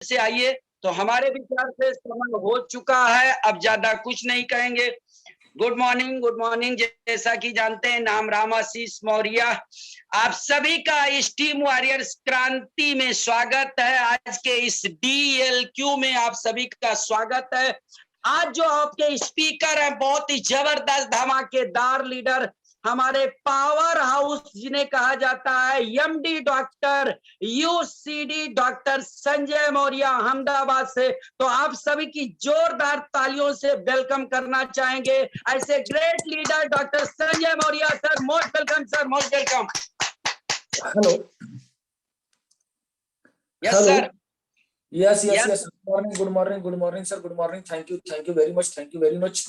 से आइए। तो हमारे विचार से समय हो चुका है, अब ज्यादा कुछ नहीं कहेंगे। Good morning, good morning. जैसा कि जानते हैं, नाम राम आशीष मौर्य। आप सभी का इस टीम वॉरियर्स क्रांति में स्वागत है। आज के इस DLQ में आप सभी का स्वागत है। आज जो आपके स्पीकर हैं, बहुत ही जबरदस्त धमाकेदार लीडर, हमारे पावर हाउस जिन्हें कहा जाता है, MD doctor UCD doctor Sanjay Maurya Ahmedabad से। तो आप सभी की जोरदार तालियों से वेलकम करना चाहेंगे ऐसे great leader doctor Sanjay Maurya sir. Most welcome sir, most welcome. Hello. Yes sir. Yes yes yes. Good morning, good morning, good morning sir, good morning. Thank you very much, thank you very much.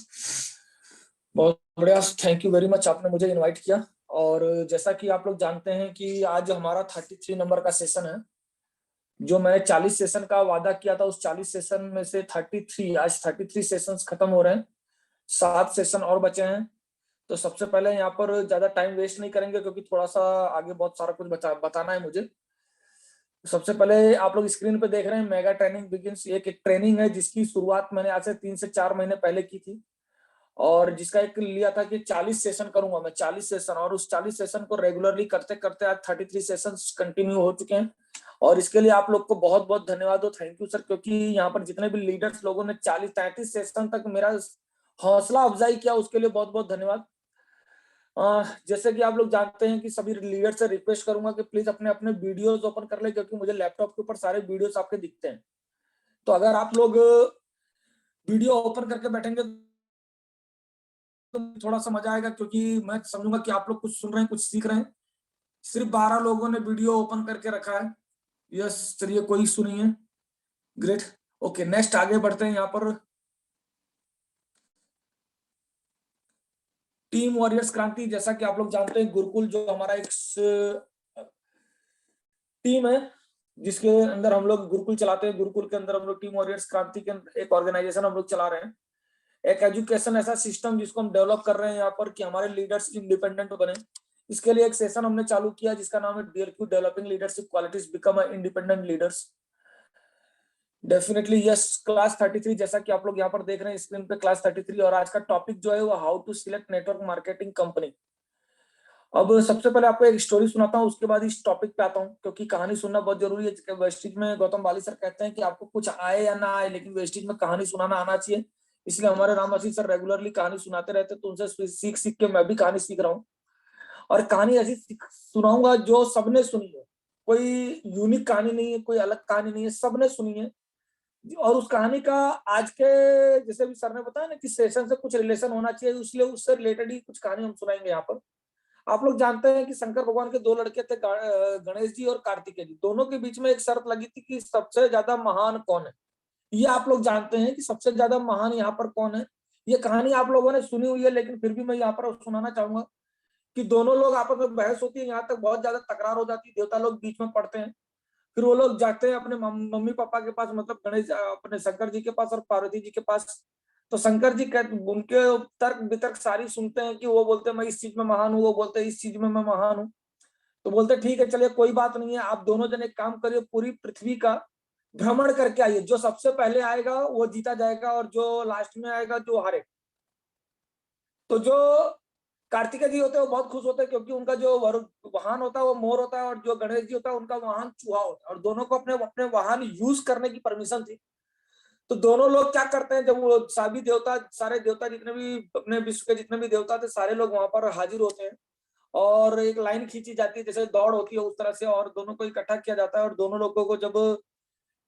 बहुत बढ़िया, thank you very much, आपने मुझे invite किया। और जैसा कि आप लोग जानते हैं कि आज हमारा 33 नंबर का सेशन है। जो मैंने 40 सेशन का वादा किया था, उस 40 सेशन में से 33, आज 33 सेशंस खत्म हो रहे हैं। 7 सेशन और बचे हैं। तो सबसे पहले यहाँ पर ज्यादा टाइम वेस्ट नहीं करेंगे, क्योंकि थोड़ा सा आगे बहुत सारा कुछ बताना है मुझे। सबसे पहले आप लोग स्क्रीन पे देख रहे हैं मेगा ट्रेनिंग बिगिंस। एक ट्रेनिंग है जिसकी शुरुआत मैंने आज से 3 से 4 महीने पहले की थी, और जिसका एक लिया था कि 40 सेशन करूंगा मैं, 40 सेशन। और उस 40 सेशन को रेगुलरली करते करते आज 33 सेशन कंटिन्यू हो चुके हैं। और इसके लिए आप लोग को बहुत बहुत धन्यवाद हो, थैंक यू सर। क्योंकि यहाँ पर जितने भी लीडर्स लोगों ने 40-33 सेशन तक मेरा हौसला अफजाई किया, उसके लिए बहुत बहुत धन्यवाद। जैसे कि आप लोग जानते हैं कि सभी लीडर से रिक्वेस्ट करूंगा कि प्लीज अपने अपने वीडियोस ओपन कर ले, क्योंकि मुझे लैपटॉप के ऊपर सारे वीडियोस आपके दिखते हैं। तो अगर आप लोग वीडियो ओपन करके बैठेंगे तो थोड़ा सा मजा आएगा, क्योंकि मैं समझूंगा कि आप लोग कुछ सुन रहे हैं, कुछ सीख रहे हैं। सिर्फ 12 लोगों ने वीडियो ओपन करके रखा है। यस, चलिए कोई इशू नहीं है। ग्रेट, ओके, नेक्स्ट आगे बढ़ते हैं। यहाँ पर टीम वॉरियर्स क्रांति, जैसा कि आप लोग जानते हैं, गुरुकुल जो हमारा एक टीम है जिसके अंदर हम लोग गुरुकुल चलाते हैं। गुरुकुल के अंदर हम लोग टीम वॉरियर्स क्रांति के एक ऑर्गेनाइजेशन हम लोग चला रहे हैं। एक एजुकेशन ऐसा सिस्टम जिसको हम डेवलप कर रहे हैं यहाँ पर, कि हमारे लीडर्स इंडिपेंडेंट बने। इसके लिए एक सेशन हमने चालू किया जिसका नाम है DLQ, developing leadership qualities become independent leaders. Definitely yes, class 33, जैसा कि आप लोग यहाँ पर देख रहे हैं स्क्रीन पे, क्लास 33। और आज का टॉपिक जो है वो how to select network marketing company. अब सबसे पहले आपको एक स्टोरी सुनाता हूँ, उसके बाद इस टॉपिक पे आता हूँ, क्योंकि कहानी सुनना बहुत जरूरी है। वेस्टिज में गौतम बाली सर कहते हैं कि आपको कुछ आए या ना आए, लेकिन वेस्टिज में कहानी सुनाना आना चाहिए। इसलिए हमारे राम आशीष सर रेगुलरली कहानी सुनाते रहते, तो उनसे सीख सीख के मैं भी कहानी सीख रहा हूँ। और कहानी ऐसी सुनाऊंगा जो सबने सुनी है। कोई यूनिक कहानी नहीं है, कोई अलग कहानी नहीं है, सबने सुनी है। और उस कहानी का आज के, जैसे भी सर ने बताया ना कि सेशन से कुछ रिलेशन होना चाहिए, इसलिए उससे रिलेटेड ही कुछ कहानी हम सुनाएंगे यहाँ पर। आप लोग जानते हैं कि शंकर भगवान के 2 लड़के थे, गणेश जी और कार्तिकेय जी। दोनों के बीच में एक शर्त लगी थी कि सबसे ज्यादा महान कौन है। ये आप लोग जानते हैं कि सबसे ज्यादा महान यहाँ पर कौन है। ये कहानी आप लोगों ने सुनी हुई है, लेकिन फिर भी मैं यहाँ पर सुनाना चाहूंगा कि दोनों लोग आपस में बहस होती है, यहाँ तक बहुत ज्यादा तकरार हो जाती है, देवता लोग बीच में पड़ते हैं। फिर वो लोग जाते हैं अपने मम्मी पापा के पास, मतलब गणेश अपने शंकर जी के पास और पार्वती जी के पास। तो शंकर जी उनके तर्क वितर्क सारी सुनते हैं कि वो बोलते हैं मैं इस चीज में महान हूँ, वो बोलते हैं इस चीज में मैं महान हूँ। तो बोलते ठीक है, चलिए कोई बात नहीं है, आप दोनों जने एक काम करिए, पूरी पृथ्वी का भ्रमण करके आइए। जो सबसे पहले आएगा वो जीता जाएगा, और जो लास्ट में आएगा जो हारे। तो जो कार्तिकेय जी होते हैं वो बहुत खुश होते हैं, क्योंकि उनका जो वाहन होता है वो मोर होता है, और जो गणेश जी होता है उनका वाहन चूहा होता है, और दोनों को अपने अपने वाहन यूज करने की परमिशन थी। तो दोनों लोग क्या करते हैं, जब वो सभी देवता, सारे देवता जितने भी अपने विश्व के जितने भी देवता थे, सारे लोग वहां पर हाजिर होते हैं, और एक लाइन खींची जाती है जैसे दौड़ होती है उस तरह से, और दोनों को इकट्ठा किया जाता है। और दोनों लोगों को जब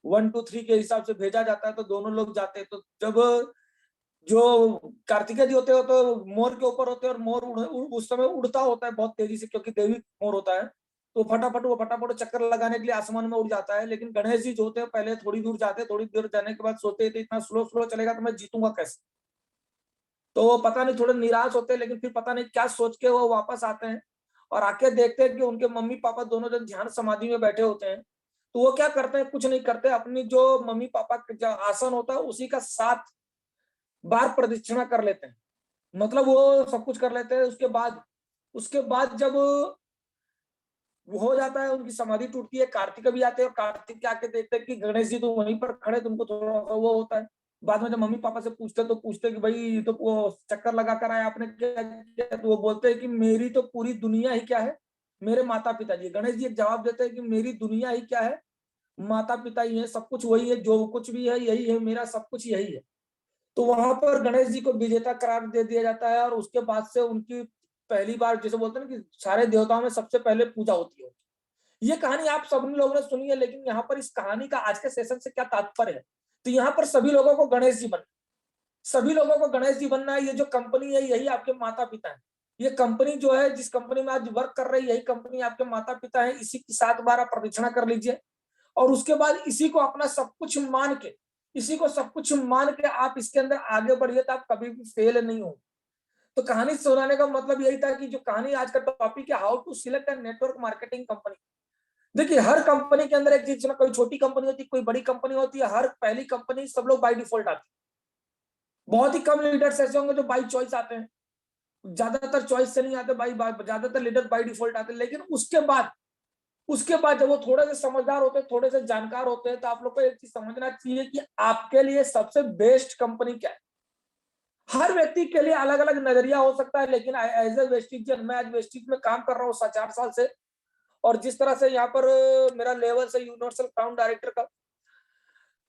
1 2 3 के हिसाब से भेजा जाता है, तो दोनों लोग जाते हैं। तो जब जो कार्तिकेय जी होते हैं तो मोर के ऊपर होते हैं, और मोर उस समय उड़ता होता है बहुत तेजी से, क्योंकि देवी मोर होता है। तो फटाफट चक्कर लगाने के लिए आसमान में उड़ जाता है। लेकिन गणेश जी जो होते हैं पहले थोड़ी दूर जाते हैं, थोड़ी दूर जाने के बाद सोचते थे इतना स्लो स्लो चलेगा तो मैं जीतूंगा कैसे। तो वो पता नहीं थोड़े निराश होते हैं, लेकिन फिर पता नहीं क्या सोच के वो वापस आते हैं, और आके देखते हैं कि उनके मम्मी पापा दोनों जन ध्यान समाधि में बैठे होते हैं। तो वो क्या करते हैं, कुछ नहीं करते, अपनी जो मम्मी पापा का जो आसन होता है उसी का 7 बार प्रदक्षिणा कर लेते हैं। मतलब वो सब कुछ कर लेते हैं। उसके बाद जब वो हो जाता है, उनकी समाधि टूटती है, कार्तिक भी आते हैं और कार्तिक के आके देखते हैं कि गणेश जी तो वहीं पर खड़े, तुमको थोड़ा सा वो होता है। बाद में जब मम्मी पापा से पूछते तो पूछते कि भाई ये तो वो चक्कर लगा कर आया आपने क्या किया, तो वो बोलते हैं कि मेरी तो पूरी दुनिया ही क्या है, मेरे माता पिता जी। गणेश जी एक जवाब देते हैं कि मेरी दुनिया ही क्या है, माता पिता ही है, सब कुछ वही है, जो कुछ भी है यही है, मेरा सब कुछ यही है। तो वहां पर गणेश जी को विजेता करार दे दिया जाता है और उसके बाद से उनकी पहली बार, जैसे बोलते हैं ना कि सारे देवताओं में सबसे पहले पूजा होती है। ये कहानी आप सभी लोगों ने सुनी है, लेकिन यहाँ पर इस कहानी का आज के सेशन से क्या तात्पर्य है? तो यहाँ पर सभी लोगों को गणेश जी बनना, सभी लोगों को गणेश जी बनना है। ये जो कंपनी है यही आपके माता पिता है। ये कंपनी जो है, जिस कंपनी में आज वर्क कर रही है, यही कंपनी आपके माता पिता है। इसी की 7 बार आप प्रदक्षिणा कर लीजिए और उसके बाद इसी को अपना सब कुछ मान के, इसी को सब कुछ मान के आप इसके अंदर आगे बढ़िए, तो आप कभी भी फेल नहीं हो। तो कहानी सुनाने का मतलब यही था कि जो कहानी आज का टॉपिक है, how to select and network marketing company. देखिए हर कंपनी के अंदर एक चीज ना, कोई छोटी कंपनी होती है, कोई बड़ी कंपनी होती है। हर पहली कंपनी सब लोग बाय डिफॉल्ट आते हैं। बहुत ही कम लीडर्स ऐसे होंगे जो बाय चॉइस आते हैं, ज्यादातर चॉइस से नहीं आते भाई, ज्यादातर लीडर बाय डिफॉल्ट आते हैं। लेकिन उसके बाद जब वो थोड़े से समझदार होते हैं, थोड़े से जानकार होते हैं, तो आप लोग को एक चीज समझना चाहिए कि आपके लिए सबसे बेस्ट कंपनी क्या है। हर व्यक्ति के लिए अलग अलग नजरिया हो सकता है, लेकिन एज ए वेस्टिजियन, मैं आज वेस्टिज में काम कर रहा हूँ 4 साल से, और जिस तरह से यहाँ पर मेरा लेवल से यूनिवर्सल क्राउन डायरेक्टर का,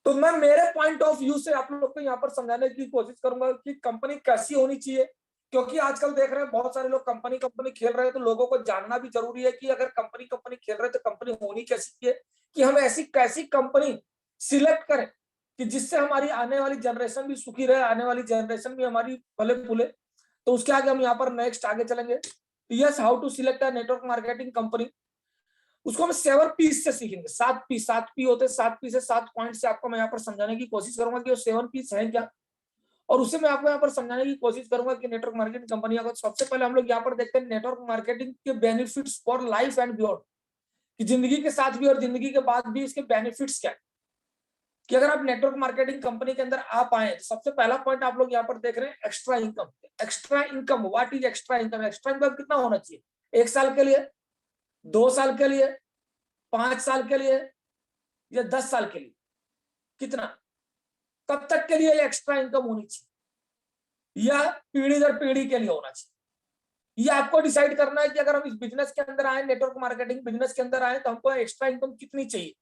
तो मैं मेरे पॉइंट ऑफ व्यू से आप लोग को यहाँ पर समझाने की कोशिश करूंगा कि कंपनी कैसी होनी चाहिए। क्योंकि आजकल देख रहे हैं बहुत सारे लोग कंपनी कंपनी खेल रहे हैं, तो लोगों को जानना भी जरूरी है कि अगर कंपनी कंपनी खेल रहे हैं तो कंपनी होनी कैसी है, कि हम ऐसी कैसी कंपनी सिलेक्ट करें कि जिससे हमारी आने वाली जनरेशन भी सुखी रहे, आने वाली जनरेशन भी हमारी फले फूले। तो उसके आगे हम यहाँ पर नेक्स्ट आगे चलेंगे। Yes, how to select a network marketing company, उसको हम 7 पीस से सीखेंगे। 7 पी होते हैं, 7 पी से 7 पॉइंट से आपको मैं यहाँ पर समझाने की कोशिश करूंगा कि वो 7 पीस है क्या, और उसे मैं आपको यहाँ पर समझाने की कोशिश करूंगा कि नेटवर्क मार्केटिंग कंपनियों को। सबसे पहले हम लोग यहाँ पर देखते हैं नेटवर्क मार्केटिंग के benefits for life and beyond, कि जिंदगी के साथ भी और जिंदगी के बाद भी इसके बेनिफिट्स क्या है। कि अगर आप नेटवर्क मार्केटिंग कंपनी के अंदर आ पाए, तो सबसे पहला पॉइंट आप लोग यहाँ पर देख रहे हैं extra income. Extra income, what is extra income? Extra income कितना होना चाहिए? 1 साल के लिए, 2 साल के लिए, 5 साल के लिए, या 10 साल के लिए? कितना, कब तक के लिए एक्स्ट्रा इनकम होनी चाहिए, या पीढ़ी दर पीढ़ी के लिए होना चाहिए? ये आपको डिसाइड करना है कि अगर हम इस बिजनेस के अंदर आए, नेटवर्क मार्केटिंग बिजनेस के अंदर आए, तो हमको एक्स्ट्रा इनकम कितनी चाहिए,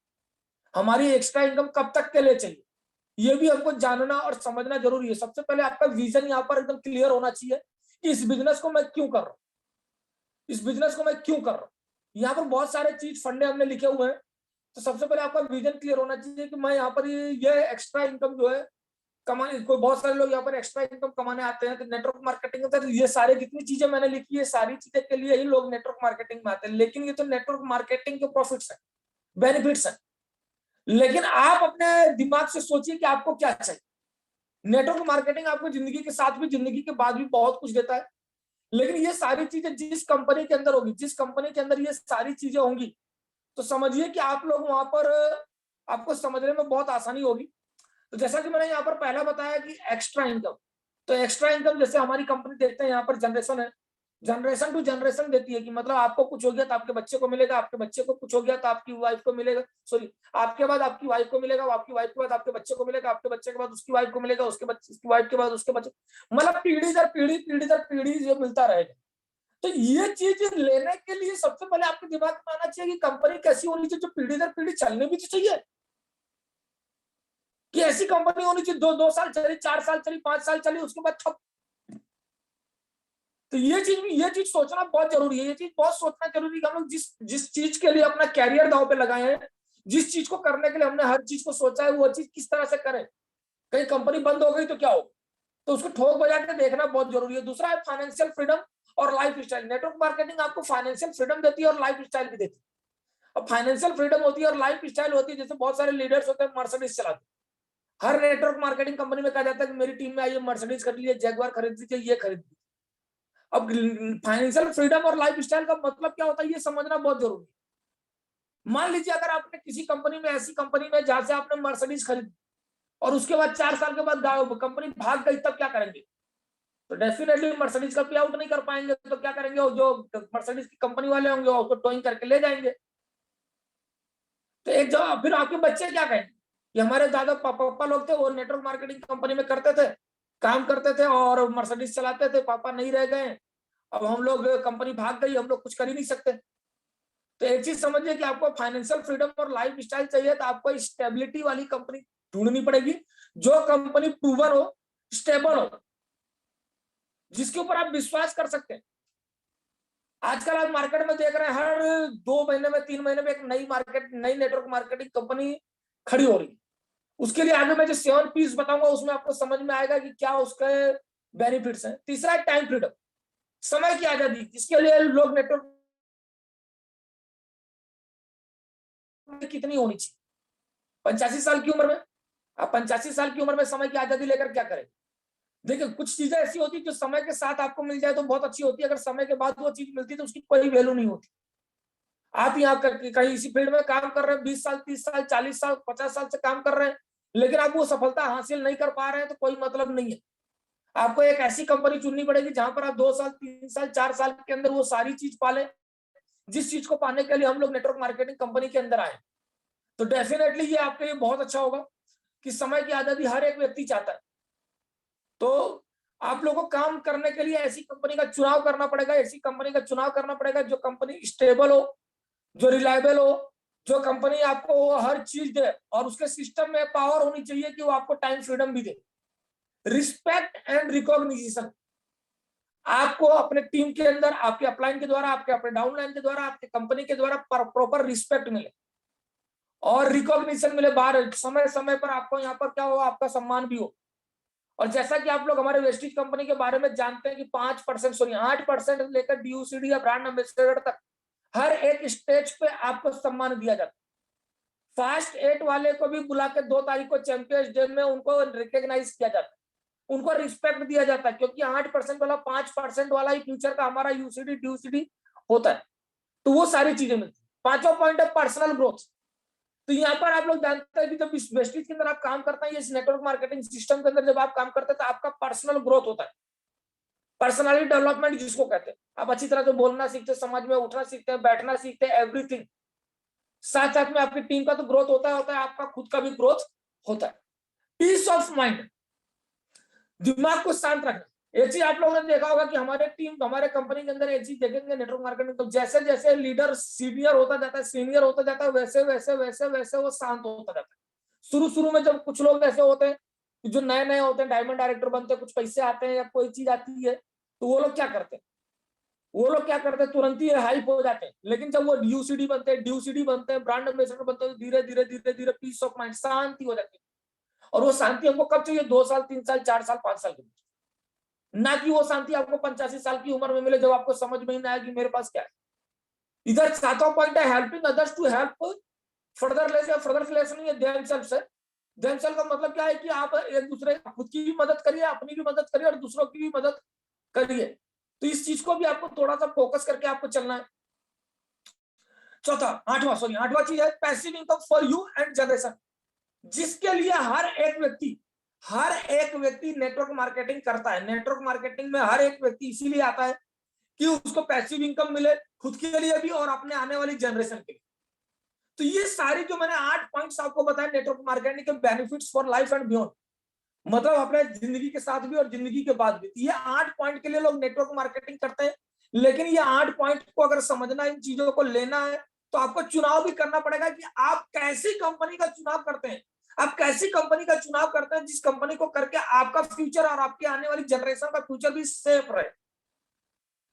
हमारी एक्स्ट्रा इनकम कब तक के लिए चाहिए, ये भी हमको जानना और समझना जरूरी है। सबसे पहले आपका विजन यहाँ पर एकदम क्लियर होना चाहिए कि इस बिजनेस को मैं क्यों कर रहा हूँ, इस बिजनेस को मैं क्यों कर रहा हूँ। यहाँ पर बहुत सारे चीज फंडे हमने लिखे हुए हैं। तो सबसे पहले आपका विजन क्लियर होना चाहिए कि मैं यहाँ पर ये एक्स्ट्रा इनकम जो है कमाने, कोई बहुत सारे लोग यहाँ पर एक्स्ट्रा इनकम कमाने आते हैं। तो नेटवर्क मार्केटिंग के अंदर ये सारे जितनी चीजें मैंने लिखी है, सारी चीजें के लिए ही लोग नेटवर्क मार्केटिंग में आते हैं। लेकिन ये तो नेटवर्क मार्केटिंग के प्रॉफिट्स है, बेनिफिट्स है। लेकिन आप अपने दिमाग से सोचिए कि आपको क्या चाहिए। नेटवर्क मार्केटिंग आपको जिंदगी के साथ भी, जिंदगी के बाद भी बहुत कुछ देता है। लेकिन ये सारी चीजें जिस कंपनी के अंदर होगी, जिस कंपनी के अंदर ये सारी चीजें होंगी, तो समझिए कि आप लोग वहां पर, आपको समझने में बहुत आसानी होगी। तो जैसा कि मैंने यहाँ पर पहला बताया कि एक्स्ट्रा इनकम, तो एक्स्ट्रा इनकम जैसे हमारी कंपनी देखते हैं यहाँ पर जनरेशन है, जनरेशन टू जनरेशन देती है कि मतलब आपको कुछ हो गया तो आपके बच्चे को मिलेगा, आपके बच्चे को कुछ हो गया तो आपकी वाइफ को मिलेगा, सॉरी आपके बाद आपकी वाइफ को मिलेगा, आपकी वाइफ के बाद आपके बच्चे को मिलेगा, आपके बच्चे के बाद उसकी वाइफ को मिलेगा, उसके बच्चे, उसकी वाइफ के बाद उसके बच्चे, मतलब पीढ़ी दर पीढ़ी ये मिलता रहेगा। तो ये चीज लेने के लिए सबसे पहले आपके दिमाग में आना चाहिए कि कंपनी कैसी होनी चाहिए जो पीढ़ी दर पीढ़ी चलने भी तो चाहिए, कि ऐसी कंपनी होनी चाहिए 2 साल चली, 4 साल चली, 5 साल चली, उसके बाद ठप। तो ये चीज सोचना बहुत जरूरी है। ये चीज बहुत सोचना जरूरी है कि हम लोग जिस जिस चीज के लिए अपना कैरियर दांव पे लगाए हैं, जिस चीज को करने के लिए हमने हर चीज को सोचा है, वो चीज किस तरह से करें। कहीं कंपनी बंद हो गई तो क्या होगा, तो उसको ठोक बजा के देखना बहुत जरूरी है। दूसरा है फाइनेंशियल फ्रीडम और लाइफ स्टाइल। नेटवर्क मार्केटिंग आपको फाइनेंशियल फ्रीडम देती है और लाइफ स्टाइल भी देती है। अब फाइनेंशियल फ्रीडम होती है और लाइफ स्टाइल होती है, जैसे बहुत सारे लीडर्स होते हैं मर्सिडीज चलाते हैं। हर नेटवर्क मार्केटिंग कंपनी में कहा जाता है कि मेरी टीम में आइए, मर्सिडीज खरीद लीजिए, जैगवार खरीद लीजिए, ये खरीद लीजिए। अब फाइनेंशियल फ्रीडम और लाइफ स्टाइल का मतलब क्या होता है, ये समझना बहुत जरूरी है। मान लीजिए अगर आपने किसी कंपनी में, ऐसी कंपनी में जहां से आपने मर्सिडीज खरीदी और उसके बाद 4 साल के बाद कंपनी भाग गई, तब क्या करेंगे? तो डेफिनेटली मर्सिडीज का पे आउट नहीं कर पाएंगे, तो क्या करेंगे, वो जो मर्सिडीज की कंपनी वाले होंगे वो उसको टोइंग करके ले जाएंगे। तो एक जगह फिर आपके बच्चे क्या कहेंगे कि हमारे दादा पापा लोग थे, वो नेटवर्क मार्केटिंग कंपनी में करते थे, काम करते थे और मर्सिडीज चलाते थे, पापा नहीं रह गए, अब हम लोग, कंपनी भाग गई, हम लोग कुछ कर ही नहीं सकते। तो एक चीज समझिए कि आपको फाइनेंशियल फ्रीडम और लाइफ स्टाइल चाहिए तो आपको स्टेबिलिटी वाली कंपनी ढूंढनी पड़ेगी, जो कंपनी प्रूवन हो, स्टेबल हो, जिसके ऊपर आप विश्वास कर सकते हैं। आजकल आप मार्केट में देख रहे हैं, हर 2 महीने में 3 महीने में एक नई नेटवर्क मार्केटिंग कंपनी खड़ी हो रही है। उसके लिए आगे मैं जो 7 पीस बताऊंगा उसमें आपको समझ में आएगा कि क्या उसके बेनिफिट्स हैं। तीसरा है टाइम फ्रीडम, समय की आजादी, जिसके लिए लोग नेटवर्क कितनी होनी चाहिए 85 साल की उम्र में। आप 85 साल की उम्र में समय की आजादी लेकर क्या करें? देखिए, कुछ चीजें ऐसी होती है जो समय के साथ आपको मिल जाए तो बहुत अच्छी होती है, अगर समय के बाद वो चीज मिलती है तो उसकी कोई वैल्यू नहीं होती। आप यहाँ कहीं इसी फील्ड में काम कर रहे हैं, 20 साल 30 साल 40 साल 50 साल से काम कर रहे हैं, लेकिन आप वो सफलता हासिल नहीं कर पा रहे हैं तो कोई मतलब नहीं है। आपको एक ऐसी कंपनी चुननी पड़ेगी जहां पर आप 2 साल 3 साल 4 साल के अंदर वो सारी चीज पाले, जिस चीज को पाने के लिए हम लोग नेटवर्क मार्केटिंग कंपनी के अंदर आए। तो डेफिनेटली ये आपके लिए बहुत अच्छा होगा कि समय की आजादी हर एक व्यक्ति चाहता है। तो आप लोगों को काम करने के लिए ऐसी कंपनी का चुनाव करना पड़ेगा, ऐसी कंपनी का चुनाव करना पड़ेगा जो कंपनी स्टेबल हो, जो रिलायबल हो, जो कंपनी आपको हर चीज दे और उसके सिस्टम में पावर होनी चाहिए कि वो आपको टाइम फ्रीडम भी दे। रिस्पेक्ट एंड रिकॉग्निशन, आपको अपने टीम के अंदर, आपके अपलाइन के द्वारा, आपके अपने डाउनलाइन के द्वारा, आपके कंपनी के द्वारा प्रॉपर रिस्पेक्ट मिले और रिकॉग्निशन मिले, बाहर समय समय पर आपको यहाँ पर क्या हो, आपका सम्मान भी हो। और जैसा कि आप लोग हमारे वेस्टिज कंपनी के बारे में जानते हैं कि 5% सॉरी 8% लेकर डीयूसीडी या ब्रांड एम्बेसडर तक हर एक स्टेज पे आपको सम्मान दिया जाता है। फास्ट 8 वाले को भी बुला के 2 तारीख को चैंपियंस डे में उनको रिकॉग्नाइज किया जाता है, उनको रिस्पेक्ट दिया जाता है, क्योंकि 8% वाला 5% वाला ही फ्यूचर का हमारा यूसीडी डीयूसीडी होता है। तो वो सारी चीजें मिलती है। 5वां पॉइंट है पर्सनल ग्रोथ। तो यहाँ पर आप लोग जानते हैं कि जब इस वेस्टिज के अंदर आप काम करते हैं, इस नेटवर्क मार्केटिंग सिस्टम के अंदर जब आप काम करते हैं तो आपका पर्सनल ग्रोथ होता है, पर्सनालिटी डेवलपमेंट जिसको कहते हैं। आप अच्छी तरह से बोलना सीखते हैं, समाज में उठना सीखते हैं, बैठना सीखते हैं, एवरीथिंग। साथ साथ में आपकी टीम का तो ग्रोथ होता है, आपका खुद का भी ग्रोथ होता है। पीस ऑफ माइंड, दिमाग को शांत रखना। एक चीज आप लोगों ने देखा होगा कि हमारे टीम, हमारे कंपनी के अंदर एक चीज देखेंगे नेटवर्क मार्केटिंग, तो जैसे जैसे लीडर सीनियर होता जाता है, सीनियर होता जाता है, वैसे वैसे वैसे वैसे वो शांत होता जाता है। शुरू शुरू में जब कुछ लोग ऐसे होते हैं जो नए नए होते हैं, डायमंड डायरेक्टर बनते हैं, कुछ पैसे आते हैं या कोई चीज आती है, तो वो लोग क्या करते हैं, तुरंत ही हाइप हो जाते हैं। लेकिन जब वो ड्यूसीडी बनते हैं, ब्रांड एम्बेसडर बनते हैं, धीरे धीरे धीरे धीरे पीस ऑफ माइंड, शांति हो जाती है। और वो शांति हमको कब चाहिए? 2 साल 3 साल 4 साल 5 साल के बीच, ना कि वो शांति आपको 85 साल की उम्र में मिले जब आपको समझ में ही ना आए कि मेरे पास क्या है। इधर 7वां पॉइंट है helping others to help further नहीं है देमसेल्फ से। देमसेल्फ का मतलब क्या है कि आप एक दूसरे, खुद की भी मदद करिए, अपनी भी मदद करिए और दूसरों की भी मदद करिए। तो इस चीज को भी आपको थोड़ा सा फोकस करके आपको चलना है। आठवां चीज है passive income for you and generation, जिसके लिए हर एक व्यक्ति नेटवर्क मार्केटिंग करता है। नेटवर्क मार्केटिंग में हर एक व्यक्ति इसीलिए आता है कि उसको पैसिव इनकम मिले, खुद के लिए भी और अपने आने वाली जनरेशन के लिए। तो ये सारी जो मैंने 8 पॉइंट्स आपको बताए नेटवर्क मार्केटिंग के benefits for life and beyond, मतलब अपने जिंदगी के साथ भी और जिंदगी के बाद भी, ये 8 पॉइंट के लिए लोग नेटवर्क मार्केटिंग करते हैं। लेकिन ये 8 पॉइंट को अगर समझना, इन चीजों को लेना है, तो आपको चुनाव भी करना पड़ेगा कि आप कैसी कंपनी का चुनाव करते हैं। आप कैसी कंपनी का चुनाव करते हैं जिस कंपनी को करके आपका फ्यूचर और आपके आने वाली जनरेशन का फ्यूचर भी सेफ रहे।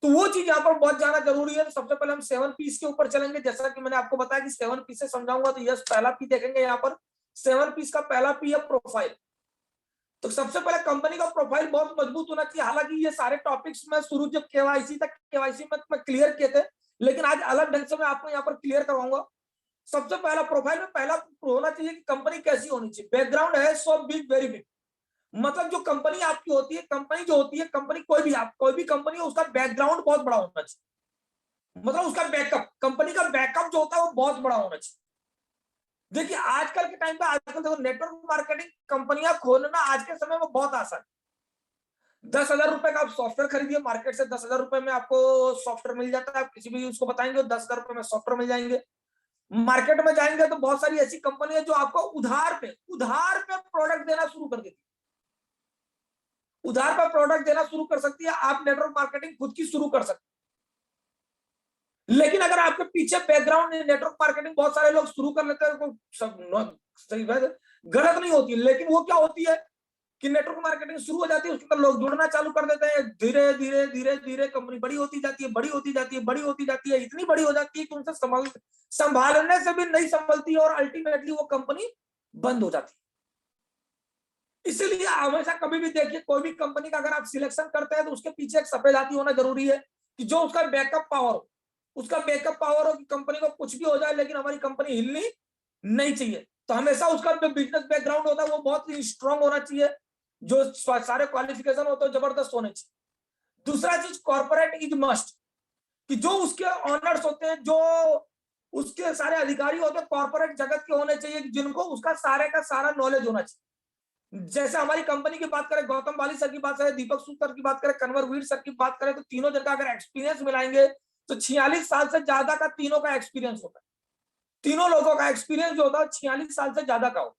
तो वो चीज यहाँ पर बहुत ज्यादा जरूरी है। तो सबसे पहले हम 7 पीस के ऊपर चलेंगे। जैसा कि मैंने आपको बताया कि 7 पीस से समझाऊंगा, तो यस, पहला पी देखेंगे यहाँ पर। 7 पीस का पहला पी है प्रोफाइल। तो सबसे पहले कंपनी का प्रोफाइल बहुत मजबूत होना चाहिए। हालांकि ये सारे टॉपिक्स में शुरू जब केवाईसी में क्लियर किए थे, लेकिन आज अलग ढंग से मैं आपको यहाँ पर क्लियर करवाऊंगा। सबसे पहला प्रोफाइल में पहला होना चाहिए कि कंपनी कैसी होनी चाहिए। बैकग्राउंड है सो बिग, वेरी बिग, मतलब जो कंपनी आपकी होती है, कंपनी जो होती है, कंपनी कोई भी कंपनी है, उसका बैकग्राउंड बहुत बड़ा होना चाहिए। मतलब उसका बैकअप, कंपनी का बैकअप जो होता है वो बहुत बड़ा होना चाहिए। देखिए आजकल के टाइम पे, आजकल देखो नेटवर्क मार्केटिंग कंपनियां खोलना आज के समय में बहुत आसान है। 10,000 रुपए का आप सॉफ्टवेयर खरीदिए मार्केट से, 10,000 रुपए में आपको सॉफ्टवेयर मिल जाता है। आप किसी भी उसको बताएंगे 10,000 रुपए में सॉफ्टवेयर मिल जाएंगे। मार्केट में जाएंगे तो बहुत सारी ऐसी कंपनी है जो आपको उधार पे प्रोडक्ट देना शुरू कर देती है, उधार पर प्रोडक्ट देना शुरू कर सकती है। आप नेटवर्क मार्केटिंग खुद की शुरू कर सकते हैं। लेकिन अगर आपके पीछे बैकग्राउंड नेटवर्क मार्केटिंग बहुत सारे लोग शुरू कर लेते हैं, तो सब सही गलत नहीं होती, लेकिन वो क्या होती है कि नेटवर्क मार्केटिंग शुरू हो जाती है, उसके अंदर लोग जुड़ना चालू कर देते हैं। धीरे धीरे धीरे धीरे कंपनी बड़ी होती जाती है, बड़ी होती जाती है, बड़ी होती जाती है, इतनी बड़ी हो जाती है कि उनसे संभालने से भी नहीं संभलती और अल्टीमेटली वो कंपनी बंद हो जाती है। इसीलिए हमेशा कभी भी देखिए, कोई भी कंपनी का अगर आप सिलेक्शन करते हैं तो उसके पीछे एक सफेद हाथी होना जरूरी है, कि जो उसका बैकअप पावर हो, उसका बैकअप पावर हो कि कंपनी को कुछ भी हो जाए लेकिन हमारी कंपनी हिलनी नहीं चाहिए। तो हमेशा उसका जो बिजनेस बैकग्राउंड होता है वो बहुत ही स्ट्रांग होना चाहिए, जो सारे क्वालिफिकेशन होते हैं जबरदस्त होने चाहिए। दूसरा चीज, कॉर्पोरेट इज मस्ट, कि जो उसके ऑनर्स होते हैं, जो उसके सारे अधिकारी होते हैं, कॉर्पोरेट जगत के होने चाहिए, जिनको उसका सारे का सारा नॉलेज होना चाहिए। जैसे हमारी कंपनी की बात करें, गौतम बाली सर की बात करें, दीपक सूद सर की बात करें, कन्वर वीर सर की बात करें, तो तीनों जन का अगर एक्सपीरियंस मिलाएंगे तो 46 साल से ज्यादा का तीनों का एक्सपीरियंस होता है। तीनों लोगों का एक्सपीरियंस जो होता है 46 साल से ज्यादा का हो,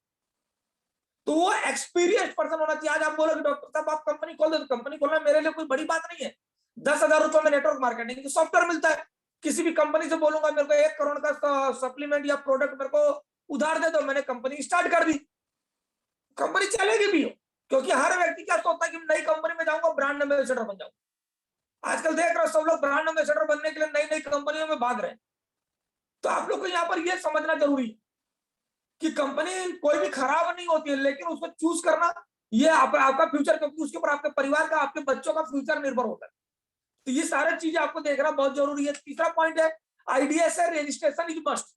तो वो एक्सपीरियंस पर्सन होना चाहिए। आज आप बोलोगे डॉक्टर साहब आप कंपनी खोल दो, तो कंपनी खोलना मेरे लिए कोई बड़ी बात नहीं है। 10,000 रुपए में नेटवर्क मार्केटिंग की सॉफ्टवेयर मिलता है। किसी भी कंपनी से बोलूंगा मेरे को 1 करोड़ का सप्लीमेंट या प्रोडक्ट मेरे को उधार दे दो, मैंने कंपनी स्टार्ट कर दी, कंपनी चलेगी भी हो। क्योंकि हर व्यक्ति क्या सोचता है कि नई कंपनी में जाऊंगा, ब्रांड एम्बेसडर बन जाऊंगा। आजकल देख रहे हो सब लोग ब्रांड एम्बेसडर बनने के लिए नई नई कंपनियों में भाग रहे हैं। तो आप लोग को यहाँ पर यह समझना जरूरी है कि कंपनी कोई भी खराब नहीं होती है, लेकिन उसको चूज करना ये आपका फ्यूचर, क्योंकि उसके ऊपर आपके परिवार का, आपके बच्चों का फ्यूचर निर्भर होता है। तो ये सारी चीजें आपको देखना बहुत जरूरी है। तीसरा पॉइंट है, IDSA registration is must.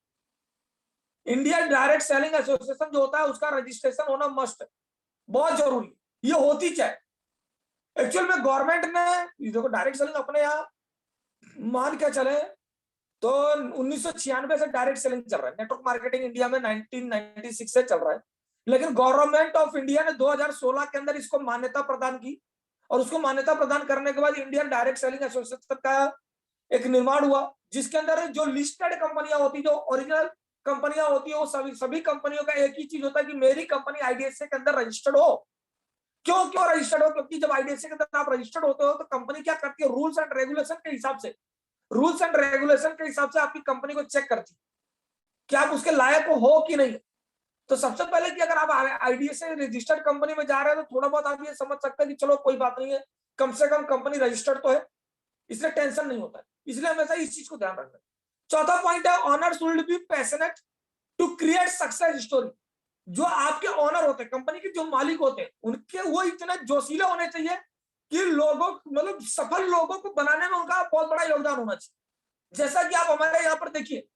Indian direct selling association जो होता है उसका रजिस्ट्रेशन होना मस्ट है, बहुत जरूरी। ये होती क्या है एक्चुअल में, गवर्नमेंट ने देखो डायरेक्ट सेलिंग अपने यहाँ मान के चले तो 1996 से डायरेक्ट सेलिंग चल रहा है। नेटवर्क मार्केटिंग इंडिया में 1996 से चल रहा है, लेकिन गवर्नमेंट ऑफ इंडिया ने 2016 के अंदर इसको मान्यता प्रदान की, और उसको मान्यता प्रदान करने के बाद इंडियन डायरेक्ट सेलिंग एसोसिएशन का एक निर्माण हुआ, जिसके अंदर जो लिस्टेड कंपनियां होती, जो ओरिजिनल कंपनियां होती है, वो सभी कंपनियों का एक ही चीज होता है कि मेरी कंपनी आईडीएसए के अंदर रजिस्टर्ड हो। क्यों रजिस्टर्ड हो? क्योंकि जब आईडीएसए के अंदर आप रजिस्टर्ड होते हो तो कंपनी क्या करती है, रूल्स एंड रेगुलेशन के हिसाब से आपकी कंपनी को चेक करती है कि आप उसके लायक हो कि नहीं। तो सबसे पहले कि अगर आप आईडीएसए रजिस्टर्ड कंपनी में जा रहे हैं तो थोड़ा बहुत आप ये समझ सकते हैं कि चलो कोई बात नहीं है, कम से कम कंपनी रजिस्टर्ड तो है, इसलिए टेंशन नहीं होता है। इसलिए हमेशा इस चीज को ध्यान रखना है। चौथा पॉइंट है, owners will be passionate to create success story. जो आपके ऑनर होते हैं, कंपनी के जो मालिक होते हैं, उनके वो इतने जोशीले होने चाहिए कि लोगों, मतलब सफल लोगों को बनाने में उनका बहुत बड़ा योगदान होना चाहिए। जैसा कि आप हमारे यहाँ पर देखिए,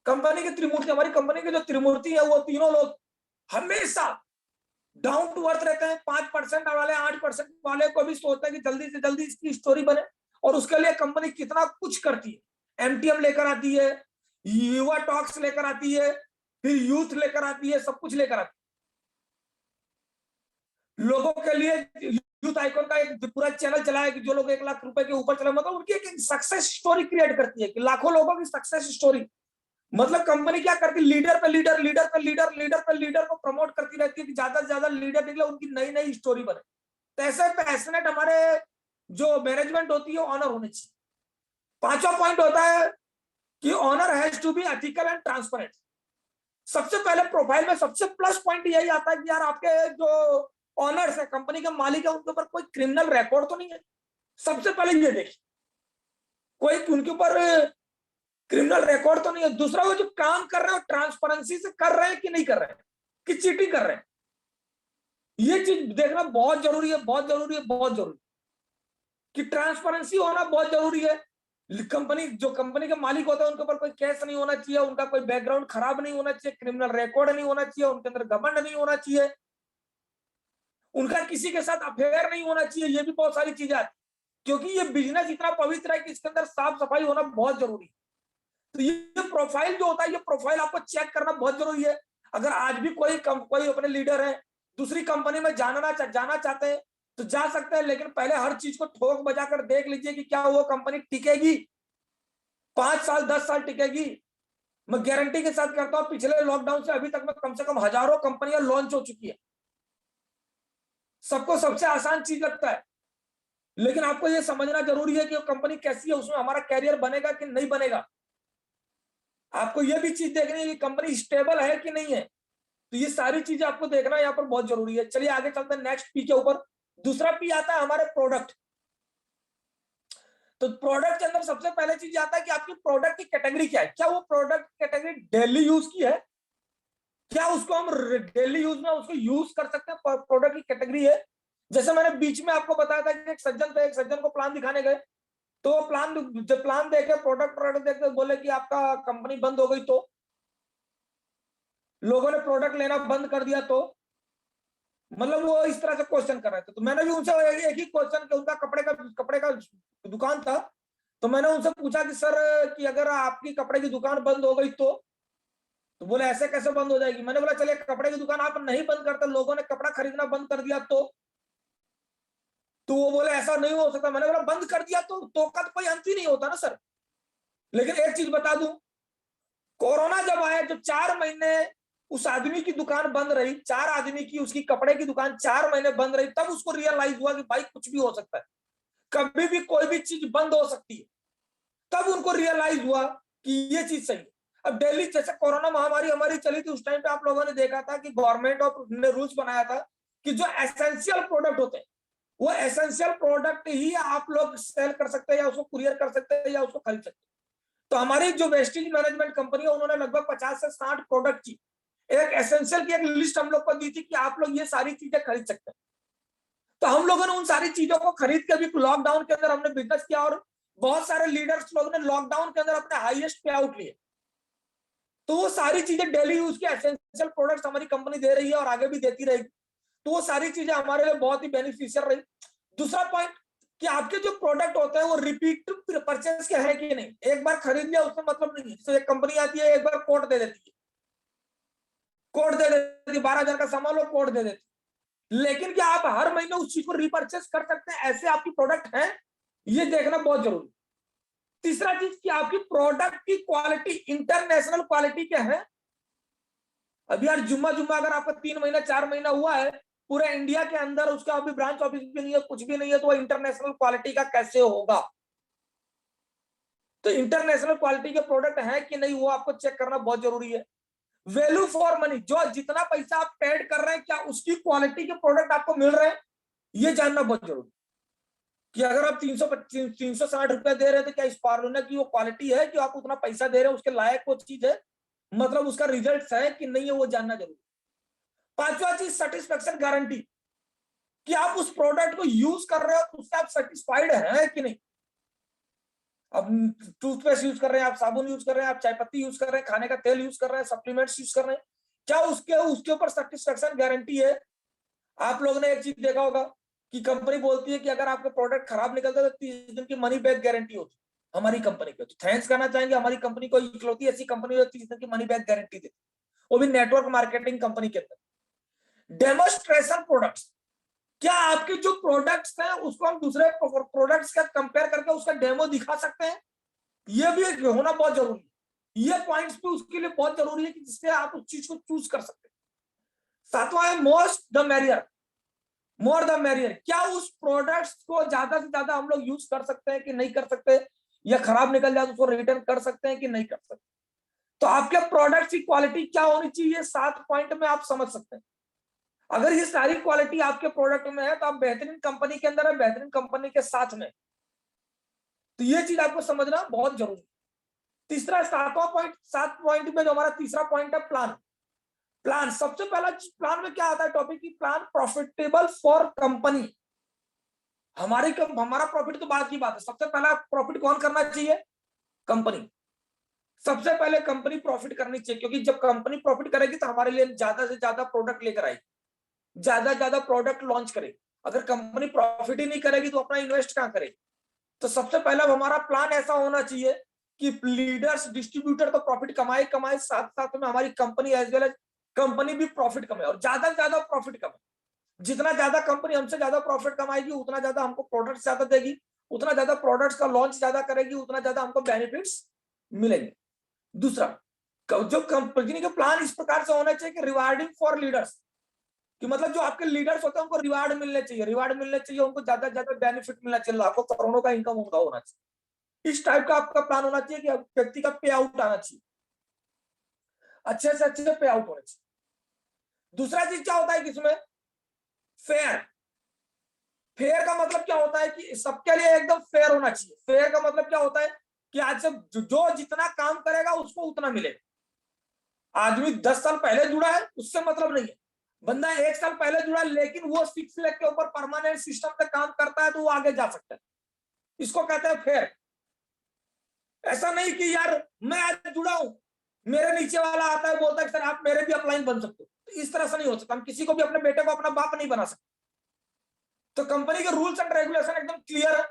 कंपनी की त्रिमूर्ति, हमारी कंपनी की जो त्रिमूर्ति है, वो तीनों लोग हमेशा डाउन टू अर्थ रहते हैं। 5% वाले, 8% वाले को भी सोचते हैं कि जल्दी से जल्दी इसकी स्टोरी बने, और उसके लिए कंपनी कितना कुछ करती है। एमटीएम लेकर आती है, युवा टॉक्स लेकर आती है, फिर यूथ लेकर आती है, सब कुछ लेकर आती है लोगों के लिए। यूथ आइकॉन का एक पूरा चैनल चला है कि जो लोग 1 लाख रुपए के ऊपर चले, मतलब उनकी एक सक्सेस स्टोरी क्रिएट करती है कि लाखों लोगों की सक्सेस स्टोरी। मतलब कंपनी क्या करती है, लीडर पे लीडर को प्रमोट करती रहती है कि ज्यादा से ज्यादा लीडर निकले, उनकी नई नई स्टोरी बने। तो ऐसे पैशनेट हमारे जो मैनेजमेंट होती है ऑनर होनी चाहिए। पांचवा पॉइंट होता है कि owner has to be ethical and transparent. सबसे पहले प्रोफाइल में सबसे प्लस पॉइंट यही आता है कि यार आपके जो ऑनर्स है, कंपनी के मालिक है, उनके ऊपर कोई क्रिमिनल रिकॉर्ड तो नहीं है। सबसे पहले ये देखिए कोई उनके ऊपर क्रिमिनल रिकॉर्ड तो नहीं है। दूसरा, वो जो काम कर रहे हैं ट्रांसपेरेंसी से कर रहे हैं कि नहीं कर रहे हैं, कि चीटिंग कर रहे हैं। ये चीज देखना बहुत जरूरी है, बहुत जरूरी है, बहुत जरूरी, कि ट्रांसपेरेंसी होना बहुत जरूरी है। कंपनी, जो कंपनी के मालिक होते हैं, उनके ऊपर कोई केस नहीं होना चाहिए, उनका कोई बैकग्राउंड खराब नहीं होना चाहिए, क्रिमिनल रिकॉर्ड नहीं होना चाहिए, उनके अंदर घमंड नहीं होना चाहिए, उनका किसी के साथ अफेयर नहीं होना चाहिए। ये भी बहुत सारी चीजें आती, क्योंकि ये बिजनेस इतना पवित्र है कि इसके अंदर साफ सफाई होना बहुत जरूरी है। तो ये प्रोफाइल जो होता है, ये प्रोफाइल आपको चेक करना बहुत जरूरी है। अगर आज भी कोई अपने लीडर है, दूसरी कंपनी में जाना चाहते हैं, तो जा सकते हैं, लेकिन पहले हर चीज को ठोक बजा कर देख लीजिए कि क्या वो कंपनी टिकेगी, 5 साल 10 साल टिकेगी। मैं गारंटी के साथ कहता हूं पिछले लॉकडाउन से अभी तक में कम से कम हजारों कंपनियां लॉन्च हो चुकी है। सबको सबसे आसान चीज लगता है, लेकिन आपको यह समझना जरूरी है कि वो कंपनी कैसी है, उसमें हमारा कैरियर बनेगा कि नहीं बनेगा। आपको यह भी चीज देखनी है कि कंपनी स्टेबल है कि नहीं है। तो ये सारी चीजें आपको देखना यहाँ पर बहुत जरूरी है। चलिए आगे चलते हैं नेक्स्ट पी के ऊपर। दूसरा पी आता है हमारे प्रोडक्ट। तो प्रोडक्ट के अंदर सबसे पहले चीज आता है कि आपकी प्रोडक्ट की कैटेगरी क्या है। क्या वो प्रोडक्ट कैटेगरी डेली यूज की है, क्या उसको हम डेली यूज में उसको यूज कर सकते हैं, प्रोडक्ट की कैटेगरी है। जैसे मैंने बीच में आपको बताया था कि एक सज्जन थे, एक सज्जन को प्लान दिखाने गए, तो प्लान जब प्लान देखे, प्रोडक्ट देखे, बोले कि आपका कंपनी बंद हो गई, तो लोगों ने प्रोडक्ट लेना बंद कर दिया। तो मतलब वो इस तरह से क्वेश्चन कर रहे थे। तो मैंने भी उनसे एक ही क्वेश्चन कि उनका कपड़े का दुकान था, तो मैंने उनसे पूछा कि सर कि अगर आपकी कपड़े की दुकान बंद हो गई तो बोले ऐसे कैसे बंद हो जाएगी। मैंने बोला चलिए कपड़े की दुकान आप नहीं बंद करते, लोगों ने कपड़ा खरीदना बंद कर दिया, तो वो बोले ऐसा नहीं हो सकता। मैंने बोला बंद कर दिया तो का तो कोई अंत ही नहीं होता ना सर। लेकिन एक चीज बता दूं, कोरोना जब आया, जब 4 महीने उस आदमी की दुकान बंद रही, 4 आदमी की उसकी कपड़े की दुकान 4 महीने बंद रही, तब उसको रियलाइज हुआ कि भाई कुछ भी हो सकता है, कभी भी कोई भी चीज बंद हो सकती है। तब उनको रियलाइज हुआ कि ये चीज सही है। अब दिल्ली जैसे कोरोना महामारी हमारी चली थी, उस टाइम पे आप लोगों ने देखा था कि गवर्नमेंट ऑफ ने रूल्स बनाया था कि जो एसेंशियल प्रोडक्ट होते हैं, वो एसेंशियल प्रोडक्ट ही आप लोग सेल कर सकते हैं, या उसको कुरियर कर सकते हैं, या उसको खरीद सकते हैं। तो हमारी जो वेस्टेज मैनेजमेंट कंपनी है, उन्होंने लगभग 50 से 60 प्रोडक्ट की एक एसेंशियल की एक लिस्ट हम लोग को दी थी कि आप लोग ये सारी चीजें खरीद सकते हैं। तो हम लोगों ने उन सारी चीजों को खरीद के भी लॉकडाउन के अंदर हमने बिजनेस किया, और बहुत सारे लीडर्स लोग ने लॉकडाउन के अंदर अपने हाईएस्ट पे आउट लिए। तो वो सारी चीजें डेली यूज के एसेंशियल प्रोडक्ट्स हमारी कंपनी दे रही है और आगे भी देती रहेगी। तो वो सारी चीजें हमारे लिए बहुत ही बेनिफिशियल रही। दूसरा पॉइंट कि आपके जो प्रोडक्ट होते हैं वो रिपीट परचेज के हैं कि नहीं। एक बार खरीद लिया उसमें मतलब नहीं है। तो एक कंपनी आती है, एक बार कोड दे देती है, कोड दे देती है, 12,000 का सामान लो, कोड दे देती है। लेकिन क्या आप हर महीने उस चीज को रिपर्चेस कर सकते हैं, ऐसे आपकी प्रोडक्ट है, ये देखना बहुत जरूरी। तीसरा चीज कि आपकी प्रोडक्ट की क्वालिटी इंटरनेशनल क्वालिटी के है। अभी यार जुम्मा अगर आपका 3 महीना 4 महीना हुआ है पूरे इंडिया के अंदर, उसका अभी ब्रांच ऑफिस भी नहीं है, कुछ भी नहीं है, तो वो इंटरनेशनल क्वालिटी का कैसे होगा। तो इंटरनेशनल क्वालिटी के प्रोडक्ट है कि नहीं, वो आपको चेक करना बहुत जरूरी है। वैल्यू फॉर मनी, जो जितना पैसा आप पेड कर रहे हैं, क्या उसकी क्वालिटी के प्रोडक्ट आपको मिल रहे हैं, ये जानना बहुत जरूरी। कि अगर आप 360 रुपए दे रहे हैं, तो क्या इस फार्मूला की वो क्वालिटी है कि आप उतना पैसा दे रहे हैं उसके लायक वो चीज है, मतलब उसका रिजल्ट है कि नहीं है, वो जानना जरूरी। पांचवा चीज सेटिस्फेक्शन गारंटी, कि आप उस प्रोडक्ट को यूज कर रहे हो तो उससे आप सेटिस्फाइड हैं कि नहीं। अब टूथपेस्ट यूज कर रहे हैं आप, साबुन यूज कर रहे हैं आप, चाय पत्ती यूज कर रहे हैं, खाने का तेल यूज कर रहे हैं, सप्लीमेंट्स यूज कर रहे हैं, क्या उसके ऊपर सेटिस्फेक्शन गारंटी है। आप लोगों ने एक चीज देखा होगा कि कंपनी बोलती है कि अगर आपके प्रोडक्ट खराब निकलते हैं तो 30 दिन की मनी बैक गारंटी होती है हमारी कंपनी पे। तो थैंक्स करना चाहेंगे हमारी कंपनी को, इकलौती ऐसी कंपनी जो 30 दिन की मनी बैक गारंटी देती है, वो भी नेटवर्क मार्केटिंग कंपनी के अंदर। डेमोस्ट्रेशन प्रोडक्ट्स, क्या आपके जो प्रोडक्ट्स हैं उसको हम दूसरे प्रोडक्ट्स का कंपेयर करके उसका डेमो दिखा सकते हैं, ये भी होना बहुत जरूरी है। ये पॉइंट्स भी उसके लिए बहुत जरूरी है कि जिससे आप उस चीज को चूज कर सकते हैं। सातवां है most the merrier, more the merrier, क्या उस प्रोडक्ट्स को ज्यादा से ज्यादा हम लोग यूज कर सकते हैं कि नहीं कर सकते, या खराब निकल जाए तो उसको रिटर्न कर सकते हैं कि नहीं कर सकते। तो आपके प्रोडक्ट की क्वालिटी क्या होनी चाहिए, 7 पॉइंट में आप समझ सकते हैं। अगर ये सारी क्वालिटी आपके प्रोडक्ट में है तो आप बेहतरीन कंपनी के अंदर है, बेहतरीन कंपनी के साथ में। तो ये चीज आपको समझना बहुत जरूरी है। तीसरा 7 पॉइंट में जो हमारा तीसरा पॉइंट है प्लान। प्लान सबसे पहला प्लान में क्या आता है टॉपिक की, प्लान प्रॉफिटेबल फॉर कंपनी। हमारा प्रॉफिट तो बात की बात है, सबसे पहला प्रॉफिट कौन करना चाहिए, कंपनी। सबसे पहले कंपनी प्रॉफिट करनी चाहिए, क्योंकि जब कंपनी प्रॉफिट करेगी तो हमारे लिए ज्यादा से ज्यादा प्रोडक्ट लेकर आएगी, ज्यादा प्रोडक्ट लॉन्च करेगी। अगर कंपनी प्रॉफिट ही नहीं करेगी तो अपना इन्वेस्ट कहां करेगी। तो सबसे पहला हमारा प्लान ऐसा होना चाहिए कि लीडर्स डिस्ट्रीब्यूटर तो प्रॉफिट कमाए, साथ साथ में हमारी company as well as company भी प्रॉफिट कमाए, और ज्यादा से ज्यादा प्रॉफिट कमाए। जितना ज्यादा कंपनी हमसे ज्यादा प्रॉफिट कमाएगी, उतना ज्यादा हमको प्रोडक्ट्स ज्यादा देगी, उतना ज्यादा प्रोडक्ट्स का लॉन्च ज्यादा करेगी, उतना ज्यादा हमको बेनिफिट्स मिलेंगे। दूसरा, जो कंपनी का प्लान इस प्रकार से होना चाहिए कि रिवार्डिंग फॉर लीडर्स, कि मतलब जो आपके लीडर्स होते हैं उनको रिवार्ड मिलने चाहिए, उनको ज्यादा से ज्यादा बेनिफिट मिलना चाहिए, लाखों करोड़ों का इनकम उनका होना चाहिए। इस टाइप का आपका प्लान होना चाहिए कि व्यक्ति का पे आउट आना चाहिए, अच्छे से अच्छे पे आउट होना चाहिए। दूसरा चीज क्या होता है कि इसमें फेयर, फेयर का मतलब क्या होता है कि सबके लिए एकदम फेयर होना चाहिए। फेयर का मतलब क्या होता है कि आज से जो जितना काम करेगा उसको उतना मिलेगा। आदमी 10 साल पहले जुड़ा है उससे मतलब नहीं है, बंदा 1 साल पहले जुड़ा लेकिन वो 6 लाख के ऊपर परमानेंट सिस्टम पे काम करता है तो वो आगे जा सकता है, इसको कहते हैं फेयर। ऐसा नहीं कि यार मैं आज जुड़ा हूं, मेरे नीचे वाला आता है बोलता है सर आप मेरे भी अपलाइन बन सकते हो, तो इस तरह से नहीं हो सकता। हम किसी को भी अपने बेटे को अपना बाप नहीं बना सकते। तो कंपनी के रूल्स एंड रेगुलेशन एकदम क्लियर है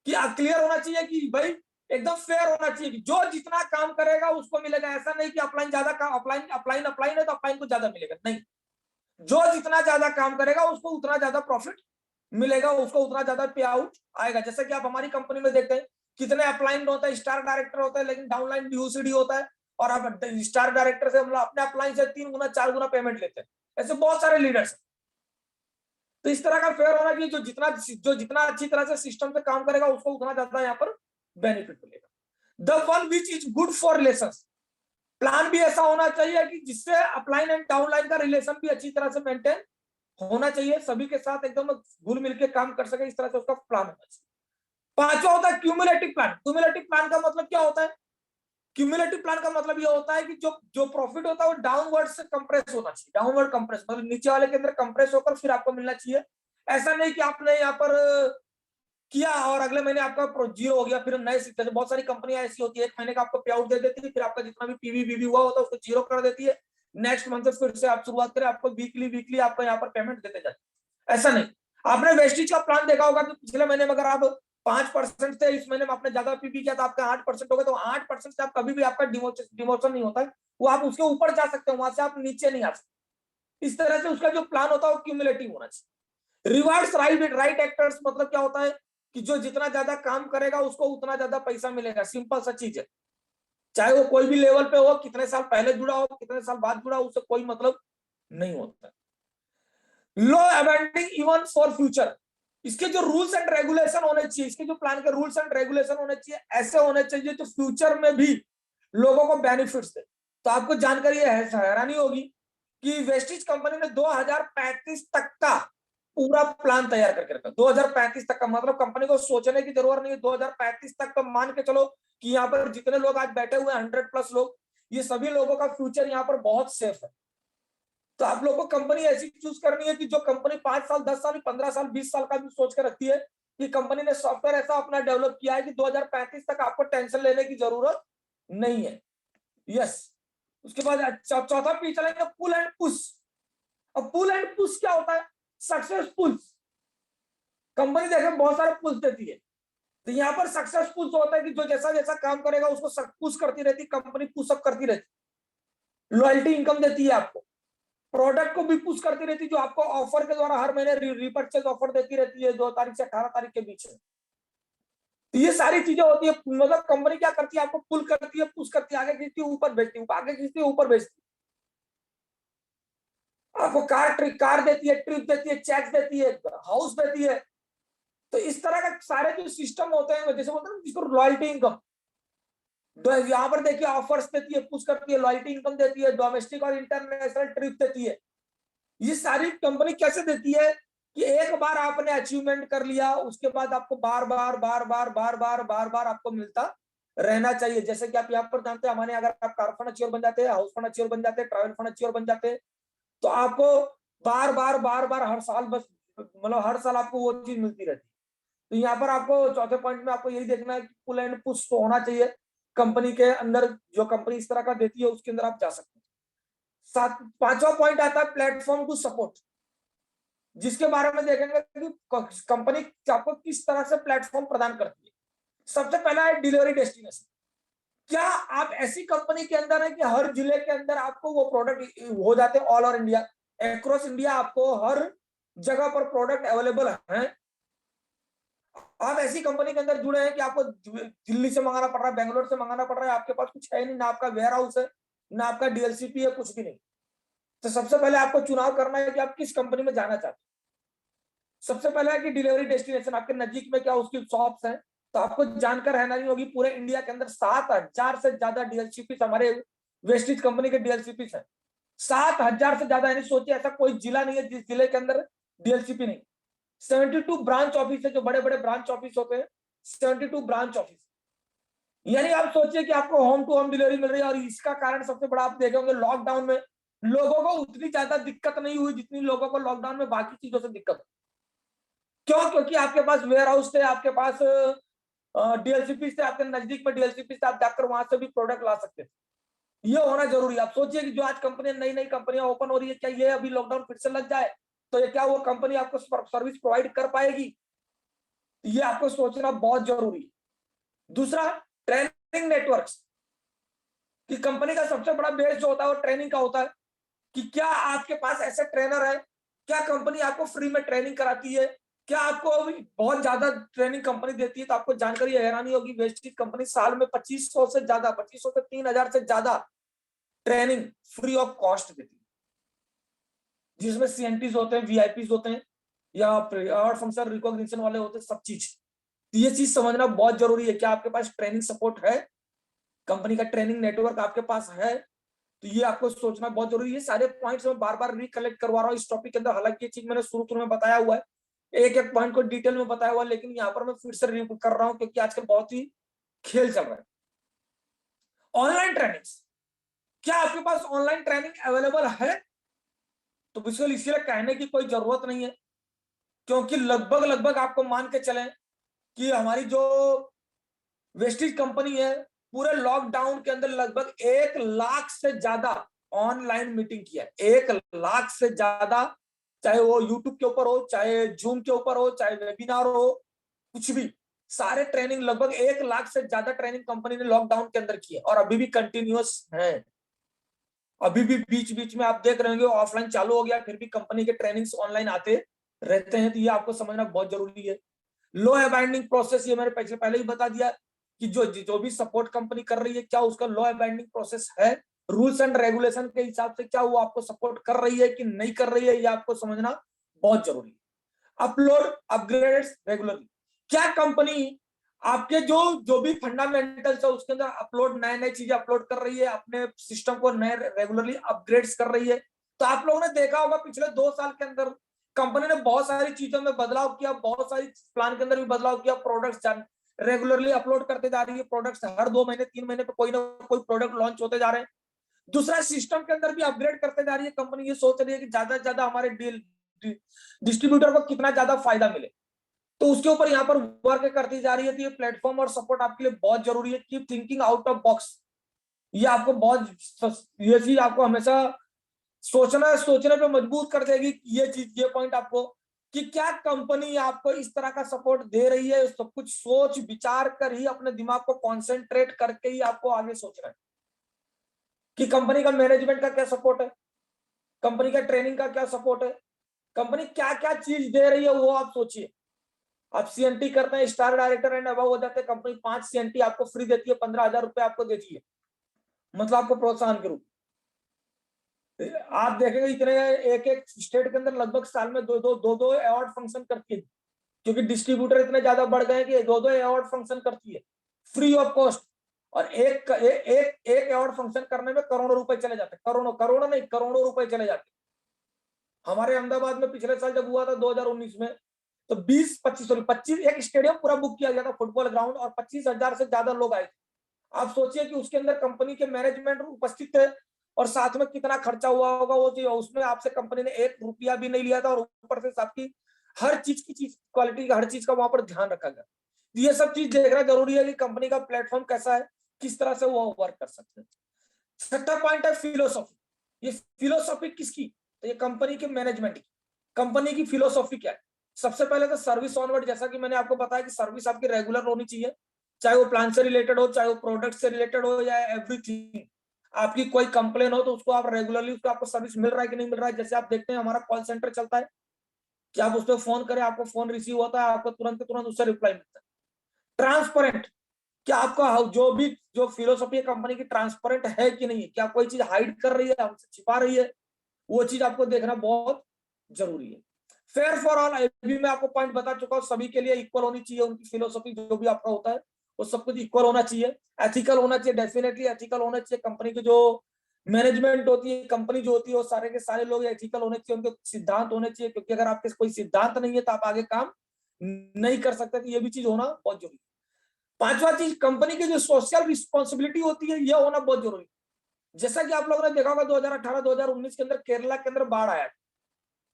कि क्लियर होना चाहिए कि भाई एकदम फेयर होना चाहिए कि जो जितना काम करेगा उसको मिलेगा। ऐसा नहीं कि अपलाइन ज्यादा काम, अपलाइन है तो अपलाइन को ज्यादा मिलेगा, नहीं। जो जितना ज्यादा काम करेगा उसको उतना ज्यादा प्रॉफिट मिलेगा, उसको उतना ज्यादा पे आउट आएगा। जैसे कि आप हमारी कंपनी में देखते हैं कितने अपलाइन होता है, स्टार डायरेक्टर होता है लेकिन डाउनलाइन यूसीडी होता है, और आप स्टार डायरेक्टर से मतलब अपने अपलाइन से 3 गुना 4 गुना पेमेंट लेते हैं। ऐसे बहुत सारे लीडर्स हैं। तो इस तरह का फेयर होना चाहिए, जो जितना अच्छी तरह से सिस्टम पे काम करेगा उसको उतना ज्यादा यहाँ पर बेनिफिट मिलेगा। The one which is good for relations, plan भी ऐसा होना चाहिए कि जिससे अपलाइन एंड डाउनलाइन का रिलेशन भी अच्छी तरह से मेंटेन होना चाहिए, सभी के साथ एकदम घुल मिल के काम कर सके, इस तरह से उसका प्लान होना चाहिए। पांचवा होता है क्यूमुलेटिव प्लान। क्यूमुलेटिव प्लान का मतलब क्या होता है? क्यूमुलेटिव प्लान का मतलब ये होता है कि जो प्रॉफिट होता है वो डाउनवर्ड से कंप्रेस होना चाहिए। डाउनवर्ड कंप्रेस मतलब नीचे वाले के अंदर कंप्रेस होकर फिर आपको मिलना चाहिए। ऐसा नहीं कि आपने यहाँ पर किया और अगले महीने आपका जीरो हो गया, फिर नए जैसे बहुत सारी कंपनियां ऐसी होती है 1 महीने का आपको पे आउट दे देती है, फिर आपका जितना भी पीवी बीवी हुआ होता है उसको जीरो कर देती है। नेक्स्ट मंथ से फिर से आप शुरुआत करें, आपको वीकली आपको यहाँ पर पेमेंट देते जाते। ऐसा नहीं। आपने वेस्टिज का प्लान देखा होगा कि पिछले महीने में अगर आप 5% थे, इस महीने में आपने ज्यादा पीवी किया तो आपका 8% हो गया, तो 8% से आप कभी भी आपका डिमोशन नहीं होता है, वो आप उसके ऊपर जा सकते हो, वहां से आप नीचे नहीं आ सकते। इस तरह से उसका जो प्लान होता है वो क्यूमुलेटिव होना चाहिए। रिवार्ड्स राइट एक्टर्स मतलब क्या होता है कि जो जितना ज्यादा काम करेगा उसको उतना ज्यादा पैसा मिलेगा। सिंपल सा चीज है, चाहे वो कोई भी लेवल पे हो, कितने साल पहले जुड़ा हो, कितने साल बाद जुड़ा हो, उससे कोई मतलब नहीं होता। लो अबेंडिंग इवन फॉर फ्यूचर, इसके जो रूल्स एंड रेगुलेशन होने चाहिए, इसके जो प्लान के रूल्स एंड रेगुलेशन होने चाहिए ऐसे होने चाहिए जो फ्यूचर में भी लोगों को बेनिफिट्स दे। तो आपको जानकारी हैरानी होगी कि वेस्टिज कंपनी ने 2035 तक का पूरा प्लान तैयार करके रखा। 2035 तक का मतलब कंपनी को सोचने की जरूरत नहीं है। 2035 तक तो मान के चलो कि यहाँ पर जितने लोग आज बैठे हुए हैं 100+ लोग, ये सभी लोगों का फ्यूचर यहाँ पर बहुत सेफ है। तो आप लोगों को कंपनी ऐसी चूज करनी है कि जो कंपनी 5 साल 10 साल 15 साल 20 साल का भी सोच के रखती है कि कंपनी ने सॉफ्टवेयर ऐसा अपना डेवलप किया है कि 2035 तक आपको टेंशन लेने की जरूरत नहीं है। यस। उसके बाद चौथा पी चलेंगे पुल एंड पुश। अब पुल एंड पुश क्या होता है? Success pools. कंपनी देखे बहुत सारे पुश देती है, तो यहाँ पर सक्सेस पुश होता है कि जो जैसा जैसा काम करेगा उसको पुश करती रहती कंपनी, पुशअप करती रहती, लॉयल्टी इनकम देती है आपको, प्रोडक्ट को भी पुश करती रहती जो आपको ऑफर के द्वारा हर महीने रिपर्चेज ऑफर देती रहती है 2 तारीख से 18 तारीख के बीच में। तो ये सारी चीजें होती है, मतलब कंपनी क्या करती है, आपको पुल करती है, पुश करती है, आगे खींचती है, ऊपर भेजती है, आगे खींचती है, ऊपर भेजती है। आपको कार देती है, ट्रिप देती है, चेक देती है, हाउस देती है। तो इस तरह का सारे जो सिस्टम होते हैं, जैसे बोलते हैं जिसको लॉयल्टी इनकम, यहाँ पर देखिए ऑफर्स देती है, पुश करती है, लॉयल्टी इनकम देती है, डोमेस्टिक और इंटरनेशनल ट्रिप देती है। ये सारी कंपनी कैसे देती है कि एक बार आपने अचीवमेंट कर लिया उसके बाद आपको बार बार आपको मिलता रहना चाहिए। जैसे कि आप यहाँ पर जानते हैं हमारे, अगर आप कार फंड अचीवर बन जाते हैं, हाउस फंड अचीवर बन जाते हैं, ट्रैवल फंड अचीवर बन जाते हैं, तो आपको बार बार हर साल, बस मतलब हर साल आपको वो चीज मिलती रहती है। तो यहाँ पर आपको चौथे पॉइंट में आपको यही देखना है कि पुल एंड पुश तो होना चाहिए कंपनी के अंदर। जो कंपनी इस तरह का देती है उसके अंदर आप जा सकते हैं। 5वां पॉइंट आता है प्लेटफॉर्म टू सपोर्ट, जिसके बारे में देखेंगे कि कंपनी आपको किस तरह से प्लेटफॉर्म प्रदान करती है। सबसे पहला है डिलीवरी डेस्टिनेशन। क्या आप ऐसी कंपनी के अंदर है कि हर जिले के अंदर आपको वो प्रोडक्ट हो जाते हैं, all over India, across India आपको हर जगह पर प्रोडक्ट अवेलेबल है। आप ऐसी कंपनी के अंदर जुड़े हैं कि आपको दिल्ली से मंगाना पड़ रहा है, बेंगलोर से मंगाना पड़ रहा है, आपके पास कुछ है नहीं, ना आपका वेयर हाउस है, ना आपका डीएलसीपी है, कुछ भी नहीं। तो सबसे पहले आपको चुनाव करना है कि आप किस कंपनी में जाना चाहते हैं। सबसे पहले है कि डिलीवरी डेस्टिनेशन, आपके नजदीक में क्या उसकी शॉप्स हैं। तो आपको जानकर रहना नहीं होगी, पूरे इंडिया के अंदर 7,000 से ज्यादा डीएलसीपी हमारे वेस्टिज कंपनी के डीएलसीपी है। 7,000 से ज्यादा, यानी सोचिए ऐसा कोई जिला नहीं है जिस जिले के अंदर डीएलसीपी नहीं। 72 ब्रांच ऑफिस है, जो बड़े बड़े ब्रांच ऑफिस होते हैं, 72 ब्रांच ऑफिस। यानी आप सोचिए कि आपको होम टू होम डिलीवरी मिल रही है। और इसका कारण सबसे बड़ा आप देखे होंगे, लॉकडाउन में लोगों को उतनी ज्यादा दिक्कत नहीं हुई जितनी लोगों को लॉकडाउन में बाकी चीजों से दिक्कत। क्यों? क्योंकि आपके पास वेयर हाउस थे, आपके पास डीएलसीपी थे, आपके नजदीक में डीएलसीपी थे, आप जाकर वहां से भी प्रोडक्ट ला सकते थे। ये होना जरूरी है। आप सोचिए कि जो आज कंपनियां, नई नई कंपनियां ओपन हो रही है, क्या ये अभी लॉकडाउन फिर से लग जाए तो ये क्या वो कंपनी आपको सर्विस प्रोवाइड कर पाएगी? ये आपको सोचना बहुत जरूरी है। दूसरा, ट्रेनिंग नेटवर्क्स। कि कंपनी का सबसे बड़ा बेस जो होता है वो ट्रेनिंग का होता है। कि क्या आपके पास ऐसे ट्रेनर है, क्या कंपनी आपको फ्री में ट्रेनिंग कराती है, क्या आपको अभी बहुत ज्यादा ट्रेनिंग कंपनी देती है। तो आपको जानकारी हैरानी होगी, वेस्टिज कंपनी साल में 2500 से ज्यादा, 2500 से 3,000 से ज्यादा ट्रेनिंग फ्री ऑफ कॉस्ट देती है, जिसमें सीएनटीज होते हैं, वीआईपीज होते हैं, या और फंक्शन रिकॉग्निशन वाले होते हैं, सब चीज। तो ये चीज समझना बहुत जरूरी है। क्या आपके पास ट्रेनिंग सपोर्ट है, कंपनी का ट्रेनिंग नेटवर्क आपके पास है? तो ये आपको सोचना बहुत जरूरी है। सारे पॉइंट्स मैं बार बार रिकलेक्ट करवा रहा हूँ इस टॉपिक के अंदर। हालांकि ये चीज मैंने शुरू में बताया हुआ है, एक एक पॉइंट को डिटेल में बताया हुआ है, लेकिन यहाँ पर मैं फिर से रिव्यू कर रहा हूँ क्योंकि आजकल बहुत ही खेल चल रहा है। ऑनलाइन ट्रेनिंग, क्या आपके पास ऑनलाइन ट्रेनिंग अवेलेबल है? तो बिल्कुल इसलिए कहने की कोई जरूरत नहीं है, क्योंकि लगभग लगभग आपको मान के चलें कि हमारी जो वेस्टिज कंपनी है, पूरे लॉकडाउन के अंदर लगभग 1,00,000 से ज्यादा ऑनलाइन मीटिंग किया है। 1,00,000 से ज्यादा, चाहे वो यूट्यूब के ऊपर हो, चाहे जूम के ऊपर हो, चाहे वेबिनार हो, कुछ भी, सारे ट्रेनिंग, लगभग 1,00,000 से ज्यादा ट्रेनिंग कंपनी ने लॉकडाउन के अंदर की है और अभी भी कंटिन्यूअस है। अभी भी बीच बीच में आप देख रहे होंगे ऑफलाइन चालू हो गया, फिर भी कंपनी के ट्रेनिंग्स ऑनलाइन आते रहते हैं। तो ये आपको समझना बहुत जरूरी है। लो अबाइंडिंग प्रोसेस, ये मैंने पहले ही बता दिया कि जो भी सपोर्ट कंपनी कर रही है, क्या उसका लो अबाइंडिंग प्रोसेस है, रूल्स एंड रेगुलेशन के हिसाब से क्या वो आपको सपोर्ट कर रही है कि नहीं कर रही है, ये आपको समझना बहुत जरूरी है। अपलोड अपग्रेड्स रेगुलरली, क्या कंपनी आपके जो भी फंडामेंटल्स है उसके अंदर अपलोड, नए नए चीजें अपलोड कर रही है, अपने सिस्टम को नए रेगुलरली अपग्रेड्स कर रही है। तो आप लोगों ने देखा होगा पिछले 2 साल के अंदर कंपनी ने बहुत सारी चीजों में बदलाव किया, बहुत सारी प्लान के अंदर भी बदलाव किया। प्रोडक्ट्स रेगुलरली अपलोड करते जा रही है, प्रोडक्ट्स हर 2 महीने 3 महीने पे कोई ना कोई प्रोडक्ट लॉन्च होते जा रहे हैं। दूसरा, सिस्टम के अंदर भी अपग्रेड करते जा रही है कंपनी। ये सोच रही है कि ज्यादा से ज्यादा हमारे डिस्ट्रीब्यूटर को कितना ज्यादा फायदा मिले, तो उसके ऊपर यहाँ पर वर्क करती जा रही है। तो ये प्लेटफॉर्म और सपोर्ट आपके लिए बहुत जरूरी है। Keep thinking out of box, ये आपको बहुत, ये चीज आपको हमेशा सोचने पे मजबूर कर देगी। ये चीज, ये पॉइंट आपको, कि क्या कंपनी आपको इस तरह का सपोर्ट दे रही है, सब कुछ सोच विचार कर ही, अपने दिमाग को कॉन्सेंट्रेट करके ही आपको आगे सोचना है कि कंपनी का मैनेजमेंट का क्या सपोर्ट है, कंपनी का ट्रेनिंग का क्या सपोर्ट है, कंपनी क्या क्या चीज दे रही है, वो आप सोचिए। आप सीएनटी करते हैं, स्टार डायरेक्टर एंड अबव हो जाते हैं, कंपनी 5 सीएनटी आपको फ्री देती है, 15,000 रुपए आपको देती है, मतलब आपको प्रोत्साहन के रूप। आप देखेंगे इतने, एक एक स्टेट के अंदर लगभग साल में दो अवार्ड फंक्शन करती है, क्योंकि डिस्ट्रीब्यूटर इतने ज्यादा बढ़ गए कि दो अवार्ड फंक्शन करती है फ्री ऑफ कॉस्ट। और एक अवार्ड फंक्शन करने में करोड़ों रुपए चले जाते हैं, करोड़ों नहीं, करोड़ों रुपए चले जाते हैं। हमारे अहमदाबाद में पिछले साल जब हुआ था 2019 में, तो 25 एक स्टेडियम पूरा बुक किया गया था, फुटबॉल ग्राउंड, और 25,000 से ज्यादा लोग आए थे। आप सोचिए कि उसके अंदर कंपनी के मैनेजमेंट उपस्थित थे और साथ में कितना खर्चा हुआ होगा वो चीज, उसमें आपसे कंपनी ने 1 रुपया भी नहीं लिया था, और ऊपर से आपकी हर चीज की चीज क्वालिटी का, हर चीज का वहां पर ध्यान रखा गया। ये सब चीज देखना जरूरी है कि कंपनी का प्लेटफॉर्म कैसा है, किस तरह से वो वर्क कर सकते हैं। छठा पॉइंट है फिलोसॉफी। ये फिलोसॉफी किसकी? तो ये कंपनी के मैनेजमेंट की। कंपनी की फिलोसॉफी क्या है? सबसे पहले तो सर्विस ऑनवर्ड, जैसा कि मैंने आपको बताया कि सर्विस आपकी रेगुलर होनी चाहिए, चाहे वो प्लान से रिलेटेड हो, चाहे वो प्रोडक्ट से रिलेटेड हो, या एवरीथिंग। आपकी कोई कंप्लेन हो तो उसको आप रेगुलरली, उसको आपको सर्विस मिल रहा है कि नहीं मिल रहा है। जैसे आप देखते हैं हमारा कॉल सेंटर चलता है, कि आप उस पर फोन करें, आपको फोन रिसीव होता है, आपको तुरंत तुरंत उससे रिप्लाई मिलता है। ट्रांसपेरेंट, क्या आपका जो फिलोसफी है कंपनी की ट्रांसपेरेंट है कि नहीं है, क्या कोई चीज हाइड कर रही है, हमसे छिपा रही है, वो चीज आपको देखना बहुत जरूरी है। फेयर फॉर ऑल, अभी मैं आपको पॉइंट बता चुका हूँ, सभी के लिए इक्वल होनी चाहिए उनकी फिलोसफी, जो भी आपका होता है वो सब कुछ इक्वल होना चाहिए। एथिकल होना चाहिए, डेफिनेटली एथिकल होना चाहिए। कंपनी की जो मैनेजमेंट होती है, कंपनी जो होती है, वो सारे के सारे लोग एथिकल होने चाहिए, उनके सिद्धांत होने चाहिए, क्योंकि अगर आपके कोई सिद्धांत नहीं है तो आप आगे काम नहीं कर सकते। तो ये भी चीज होना बहुत जरूरी है। पांचवा चीज, कंपनी की जो सोशल रिस्पॉन्सिबिलिटी होती है, यह होना बहुत जरूरी है। जैसा कि आप लोगों ने देखा होगा 2018-2019 के अंदर केरला के अंदर बाढ़ आया,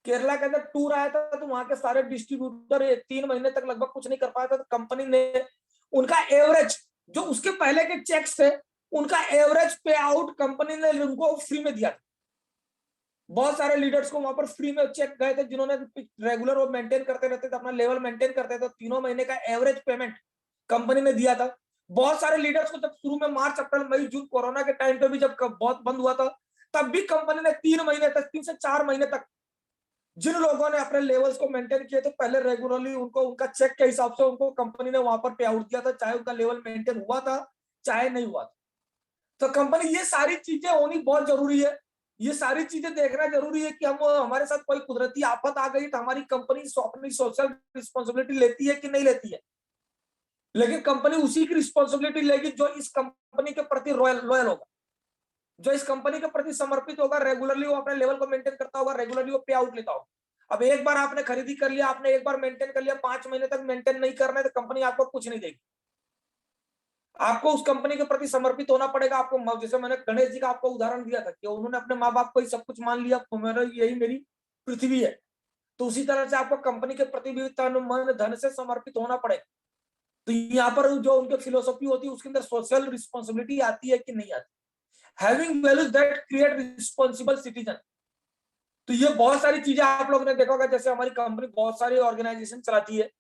केरला के अंदर टूर आया था, तो वहां के सारे डिस्ट्रीब्यूटर 3 महीने तक लगभग कुछ नहीं कर पाया था। तो कंपनी ने उनका एवरेज, जो उसके पहले के चेक्स थे, उनका एवरेज पे आउट कंपनी ने उनको फ्री में दिया था। बहुत सारे लीडर्स को वहां पर फ्री में चेक गए थे, जिन्होंने रेगुलर वो मेंटेन करते रहते थे, अपना लेवल मेंटेन करते थे। 3 महीने का एवरेज पेमेंट कंपनी ने दिया था। बहुत सारे लीडर्स को जब शुरू में मार्च अप्रैल मई जून कोरोना के टाइम पे भी जब बहुत बंद हुआ था, तब भी कंपनी ने 3 महीने तक, 3 से 4 महीने तक जिन लोगों ने अपने लेवल्स को मेंटेन किए थे, पहले रेगुलरली उनको उनका चेक के हिसाब से उनको कंपनी ने वहां पर पे आउट दिया था, चाहे उनका लेवल मेंटेन हुआ था चाहे नहीं हुआ था। तो कंपनी, ये सारी चीजें होनी बहुत जरूरी है। ये सारी चीजें देखना जरूरी है कि हम, हमारे साथ कोई कुदरती आफत आ गई तो हमारी कंपनी अपनी सोशल रिस्पॉन्सिबिलिटी लेती है कि नहीं लेती है। लेकिन कंपनी उसी की रिस्पॉन्सिबिलिटी लेगी जो इस कंपनी के प्रति लॉयल होगा, जो इस कंपनी के प्रति समर्पित होगा, रेगुलरली वो अपने लेवल को मेंटेन करता होगा, रेगुलरली वो पे आउट लेता होगा। अब एक बार आपने खरीदी कर लिया, आपने एक बार मेंटेन कर लिया, 5 महीने तक मेंटेन नहीं करना है तो कंपनी आपको कुछ नहीं देगी। आपको उस कंपनी के प्रति समर्पित होना पड़ेगा। आपको, जैसे मैंने गणेश जी का आपको उदाहरण दिया था कि उन्होंने अपने माँ बाप को ही सब कुछ मान लिया, तो मेरा यही मेरी पृथ्वी है। तो उसी तरह से आपको कंपनी के प्रति भी तन मन धन से समर्पित होना पड़ेगा। तो यहाँ पर जो उनकी फिलोसफी होती है, उसके अंदर सोशल रिस्पॉन्सिबिलिटी आती है कि नहीं आती। Having values that create responsible citizen. तो ये बहुत सारी चीजें आप लोगों ने देखा होगा। जैसे हमारी कंपनी बहुत सारी ऑर्गेनाइजेशन चलाती है,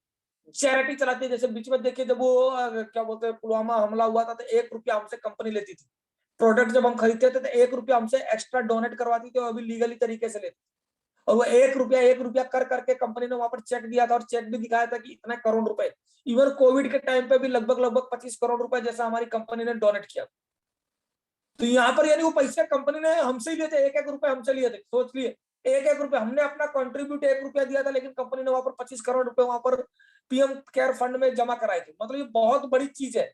चैरिटी चलाती है। जैसे बीच में देखिए, जब वो क्या बोलते हैं, पुलवामा हमला हुआ था, तो 1 रुपया हमसे कंपनी लेती थी। प्रोडक्ट जब हम खरीदते थे तो 1 रुपया हमसे एक्स्ट्रा डोनेट करवाती थी, और अभी लीगली तरीके से लेती। और वो 1 रुपया कर करके कंपनी ने वहां पर चेक दिया था, और चेक भी दिखाया था कि इतने करोड़ रुपए। इवन कोविड के टाइम पे भी लगभग 25 करोड़ रुपए जैसा हमारी कंपनी ने डोनेट किया। तो यहाँ पर यानी वो पैसे कंपनी ने हमसे ही लिए थे, 1-1 रुपए हमसे लिए थे। सोच लिए, 1-1 रुपए हमने अपना कंट्रीब्यूट 1 रुपया दिया था, लेकिन कंपनी ने वहां पर 25 करोड़ रुपए वहां पर पीएम केयर फंड में जमा कराए थे। मतलब ये बहुत बड़ी चीज है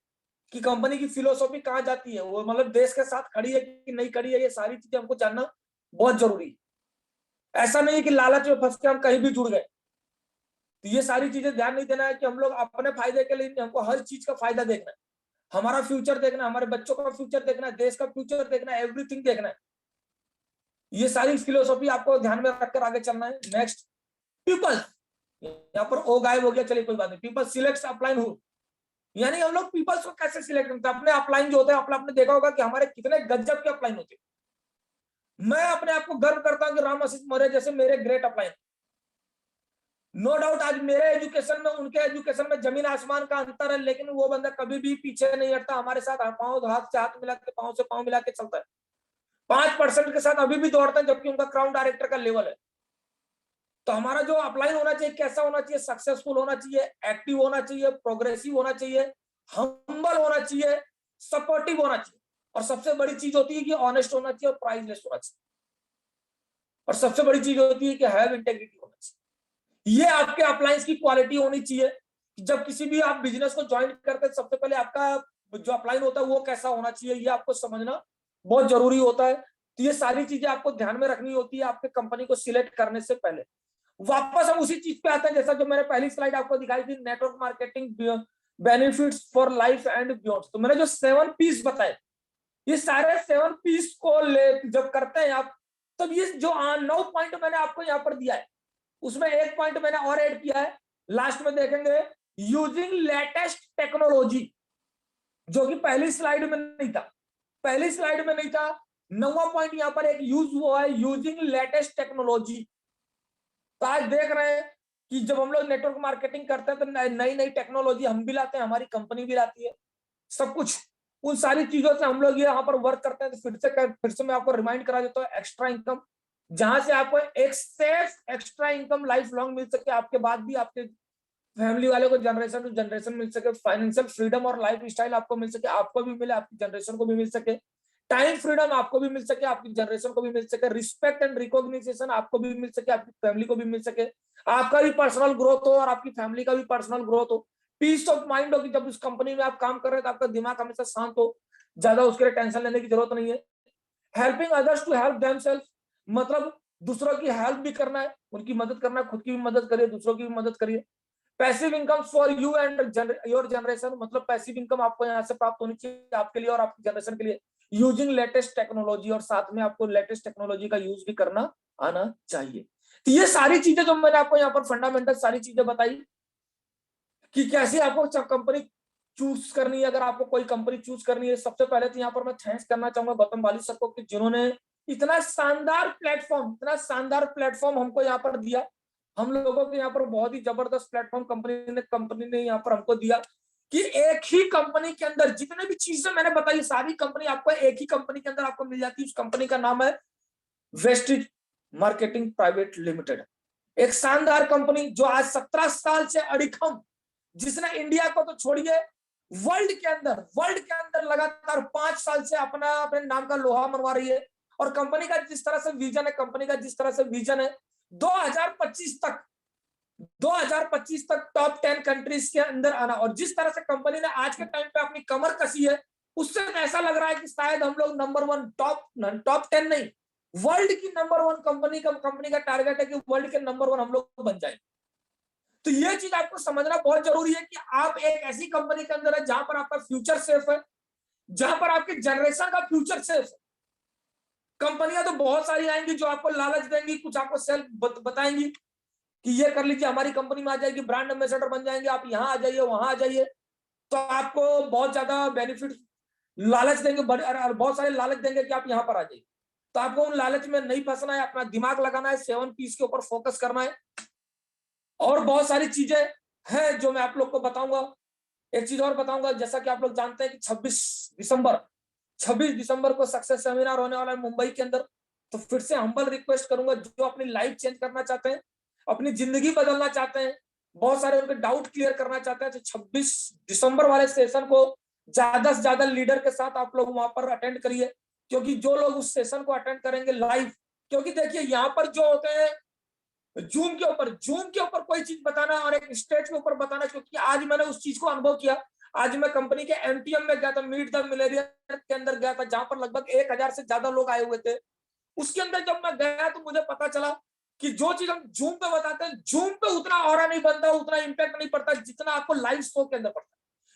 कि कंपनी की फिलोसॉफी कहाँ जाती है, वो मतलब देश के साथ खड़ी है कि नहीं खड़ी है। ये सारी चीजें हमको जानना बहुत जरूरी है। ऐसा नहीं है कि लालच में फंस के हम कहीं भी जुड़ गए। तो ये सारी चीजें ध्यान नहीं देना है कि हम लोग अपने फायदे के लिए, हमको हर चीज का फायदा देखना है, हमारा फ्यूचर देखना है, हमारे बच्चों का फ्यूचर देखना है, देश का फ्यूचर देखना है, एवरीथिंग देखना है। ये सारी फिलोसॉफी आपको ध्यान में रखकर आगे चलना है। Next, people. यहाँ पर ओ गायब हो गया, चलिए कोई बात नहीं। पीपल सिलेक्ट अपलाइन हु, यानी हम लोग पीपल्स को कैसे सिलेक्ट करते हैं। अपने अपलाइन जो होते हैं, आपने देखा होगा कि हमारे कितने गजब के अपलाइन होते हैं। मैं अपने आप को गर्व करता हूं कि राम आशीष मौर्य जैसे मेरे ग्रेट अपलाइन। नो डाउट आज मेरे एजुकेशन में उनके एजुकेशन में जमीन आसमान का अंतर है, लेकिन वो बंदा कभी भी पीछे नहीं हटता, हमारे साथ पांव हाथ से हाथ मिला के, पांव से पांव मिला के चलता है। 5% के साथ अभी भी दौड़ते हैं, जबकि उनका क्राउन डायरेक्टर का लेवल है। तो हमारा जो अपलाइन होना चाहिए, कैसा होना चाहिए, सक्सेसफुल होना चाहिए, एक्टिव होना चाहिए, प्रोग्रेसिव होना चाहिए, हम्बल होना चाहिए, सपोर्टिव होना चाहिए, और सबसे बड़ी चीज होती है कि ऑनेस्ट होना चाहिए और प्राइसलेस होना चाहिए, और सबसे बड़ी चीज होती है कि हैव इंटेग्रिटी होना चाहिए। ये आपके अपलाइंस की क्वालिटी होनी चाहिए। जब किसी भी आप बिजनेस को ज्वाइन करते हैं, सबसे पहले आपका जो अपलाइन होता है वो कैसा होना चाहिए, ये आपको समझना बहुत जरूरी होता है। तो ये सारी चीजें आपको ध्यान में रखनी होती है आपके कंपनी को सिलेक्ट करने से पहले। वापस हम उसी चीज पे आते हैं, जैसा जो मैंने पहली स्लाइड आपको दिखाई थी, network marketing benefits for life and beyond. तो मैंने जो 7 पीस बताए, ये सारे 7 पीस को ले जब करते हैं आप, तब ये जो 9 पॉइंट मैंने आपको यहाँ पर दिया है, उसमें एक पॉइंट मैंने और ऐड किया है, लास्ट में देखेंगे, यूजिंग लेटेस्ट टेक्नोलॉजी, जो कि पहली स्लाइड में नहीं था। पहली स्लाइड में नहीं था। 9वां पॉइंट यहाँ पर एक यूज हुआ है, यूजिंग लेटेस्ट टेक्नोलॉजी। तो आज देख रहे हैं कि जब हम लोग नेटवर्क मार्केटिंग करते हैं तो नई नई टेक्नोलॉजी हम भी लाते हैं, हमारी कंपनी भी लाती है, सब कुछ उन सारी चीजों से हम लोग यहाँ पर वर्क करते हैं। तो फिर से मैं आपको रिमाइंड करा देता हूँ, एक्स्ट्रा इनकम, जहां से आपको एक safe extra income lifelong मिल सके, आपके बाद भी आपके फैमिली वाले को जनरेशन टू जनरेशन मिल सके, फाइनेंशियल फ्रीडम और लाइफ स्टाइल आपको मिल सके, आपको भी मिले, आपकी जनरेशन को भी मिल सके, टाइम फ्रीडम आपको भी मिल सके, आपकी जनरेशन को भी मिल सके, रिस्पेक्ट एंड रिकॉग्निशन आपको भी मिल सके, आपकी फैमिली को भी मिल सके, आपका भी पर्सनल ग्रोथ हो और आपकी फैमिली का भी पर्सनल ग्रोथ हो, पीस ऑफ माइंड हो कि जब उस कंपनी में आप काम कर रहे हैं तो आपका दिमाग हमेशा शांत हो, ज्यादा उसके लिए टेंशन लेने की जरूरत नहीं है। Helping others to help themselves, मतलब दूसरों की हेल्प भी करना है, उनकी मदद करना है, खुद की भी मदद करिए, दूसरों की भी मदद करिए। Passive income for you and your generation, मतलब पैसिव इनकम आपको यहाँ से प्राप्त होनी चाहिए आपके लिए और आपकी जनरेशन के लिए, यूजिंग लेटेस्ट टेक्नोलॉजी, और साथ में आपको लेटेस्ट टेक्नोलॉजी का यूज भी करना आना चाहिए। तो ये सारी चीजें जो मैंने आपको यहाँ पर फंडामेंटल सारी चीजें बताई कि कैसे आपको कंपनी चूज करनी है। अगर आपको कोई कंपनी चूज करनी है, सबसे पहले तो यहाँ पर मैं थैंक्स करना चाहूंगा गौतम बाली सर को कि जिन्होंने इतना शानदार प्लेटफॉर्म हमको यहाँ पर दिया। हम लोगों को यहाँ पर बहुत ही जबरदस्त प्लेटफॉर्म कंपनी ने यहाँ पर हमको दिया कि एक ही कंपनी के अंदर जितने भी चीजें मैंने बताई, सारी कंपनी आपको एक ही कंपनी के अंदर आपको मिल जाती है। उस कंपनी का नाम है वेस्टेज मार्केटिंग प्राइवेट लिमिटेड। एक शानदार कंपनी जो आज 17 साल से अडिखम, जिसने इंडिया को तो छोड़िए वर्ल्ड के अंदर लगातार 5 साल से अपने नाम का लोहा मनवा रही है। और कंपनी का जिस तरह से विजन है 2025 तक टॉप 10 कंट्रीज के अंदर आना, और जिस तरह से कंपनी ने आज के टाइम पे अपनी कमर कसी है, उससे ऐसा लग रहा है कि शायद हम लोग नंबर 1 टॉप 10 नहीं, वर्ल्ड की नंबर 1 कंपनी का टारगेट है कि वर्ल्ड के नंबर 1 हम लोग बन जाए। तो ये चीज आपको समझना बहुत जरूरी है कि आप एक ऐसी कंपनी के अंदर है जहां पर आपका फ्यूचर सेफ है, जहां पर आपके जनरेशन का फ्यूचर सेफ है। कंपनियां तो बहुत सारी आएंगी जो आपको लालच देंगी, कुछ आपको सेल्फ बताएंगी कि ये कर लीजिए, हमारी कंपनी में आ जाएगी, ब्रांड एम्बेसडर बन जाएंगे, आप यहाँ आ जाइए, वहां आ जाइए, तो आपको बहुत ज्यादा बेनिफिट लालच देंगे, बहुत सारे लालच देंगे कि आप यहाँ पर आ जाइए। तो आपको उन लालच में नहीं फंसना है, अपना दिमाग लगाना है, 7 पीस के ऊपर फोकस करना है। और बहुत सारी चीजें हैं जो मैं आप लोग को बताऊंगा। एक चीज और बताऊंगा, जैसा कि आप लोग जानते हैं कि 26 दिसंबर को सक्सेस सेमिनार होने वाला है मुंबई के अंदर। तो फिर से हम्बल रिक्वेस्ट करूंगा, जो अपनी लाइफ चेंज करना चाहते हैं, अपनी जिंदगी बदलना चाहते हैं, बहुत सारे उनके डाउट क्लियर करना चाहते हैं, तो 26 दिसंबर वाले सेशन को ज्यादा से ज्यादा लीडर के साथ आप लोग वहां पर अटेंड करिए। क्योंकि जो लोग उस सेशन को अटेंड करेंगे लाइव, क्योंकि देखिए यहाँ पर जो होते हैं जूम के ऊपर कोई चीज बताना और एक स्टेज के ऊपर बताना, क्योंकि आज मैंने उस चीज को अनुभव किया। आज मैं कंपनी के एमटीएम में गया था, मीट द मिलेनियर के अंदर गया था, जहां पर लगभग 1000 से ज्यादा लोग आए हुए थे। उसके अंदर जब मैं गया तो मुझे पता चला कि जो चीज हम जूम पे बताते हैं, जूम पे उतना ऑरा नहीं बनता, उतना इम्पैक्ट नहीं पड़ता जितना आपको लाइव शो के अंदर पड़ता है।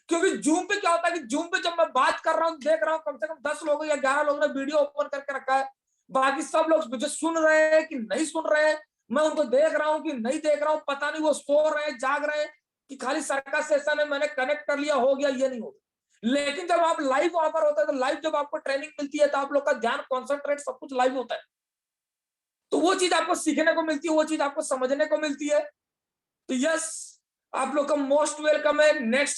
क्योंकि जूम पे क्या होता है कि जूम पे जब मैं बात कर रहा हूँ, देख रहा हूँ, कम से कम 10 लोग या 11 लोगों ने वीडियो ओपन करके रखा है, बाकी सब लोग मुझे सुन रहे हैं कि नहीं सुन रहे हैं, मैं उनको देख रहा हूँ कि नहीं देख रहा हूँ, पता नहीं वो सो रहे हैं, जाग रहे हैं, कि खाली सर का सेशन है, मैंने कनेक्ट कर लिया, हो गया, ये नहीं होगा। लेकिन जब आप लाइव वहां पर होता है, तो लाइव जब आपको ट्रेनिंग मिलती है, तो आप लोग का ध्यान, कॉन्सेंट्रेट, सब कुछ लाइव होता है। तो वो चीज आपको सीखने को मिलती है, वो चीज आपको समझने को मिलती है। तो यस, आप लोग का मोस्ट वेलकम है। नेक्स्ट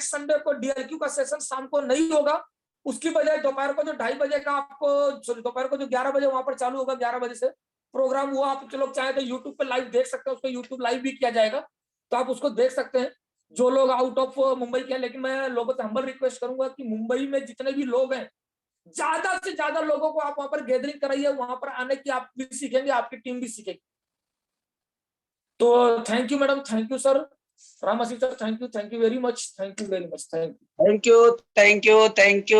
संडे को डीएलक्यू का सेशन शाम को नहीं होगा, उसकी बजाय दोपहर को जो 2:30 बजे का आपको, दोपहर को जो 11 बजे वहां पर चालू होगा, 11 बजे से प्रोग्राम हुआ, आप लोग चाहे तो यूट्यूब पे लाइव देख सकते हैं, उसको यूट्यूब लाइव भी किया जाएगा, तो आप उसको देख सकते हैं जो लोग आउट ऑफ मुंबई के हैं। लेकिन मैं लोगों से हम्बल रिक्वेस्ट करूंगा कि मुंबई में जितने भी लोग हैं, ज्यादा से ज्यादा लोगों को आप वहां पर गैदरिंग कराइए, वहां पर आने की आप भी सीखेंगे, आपकी टीम भी सीखेगी। तो thank you madam, thank you sir, Ram Ashish sir, thank you very much, thank you. Thank you.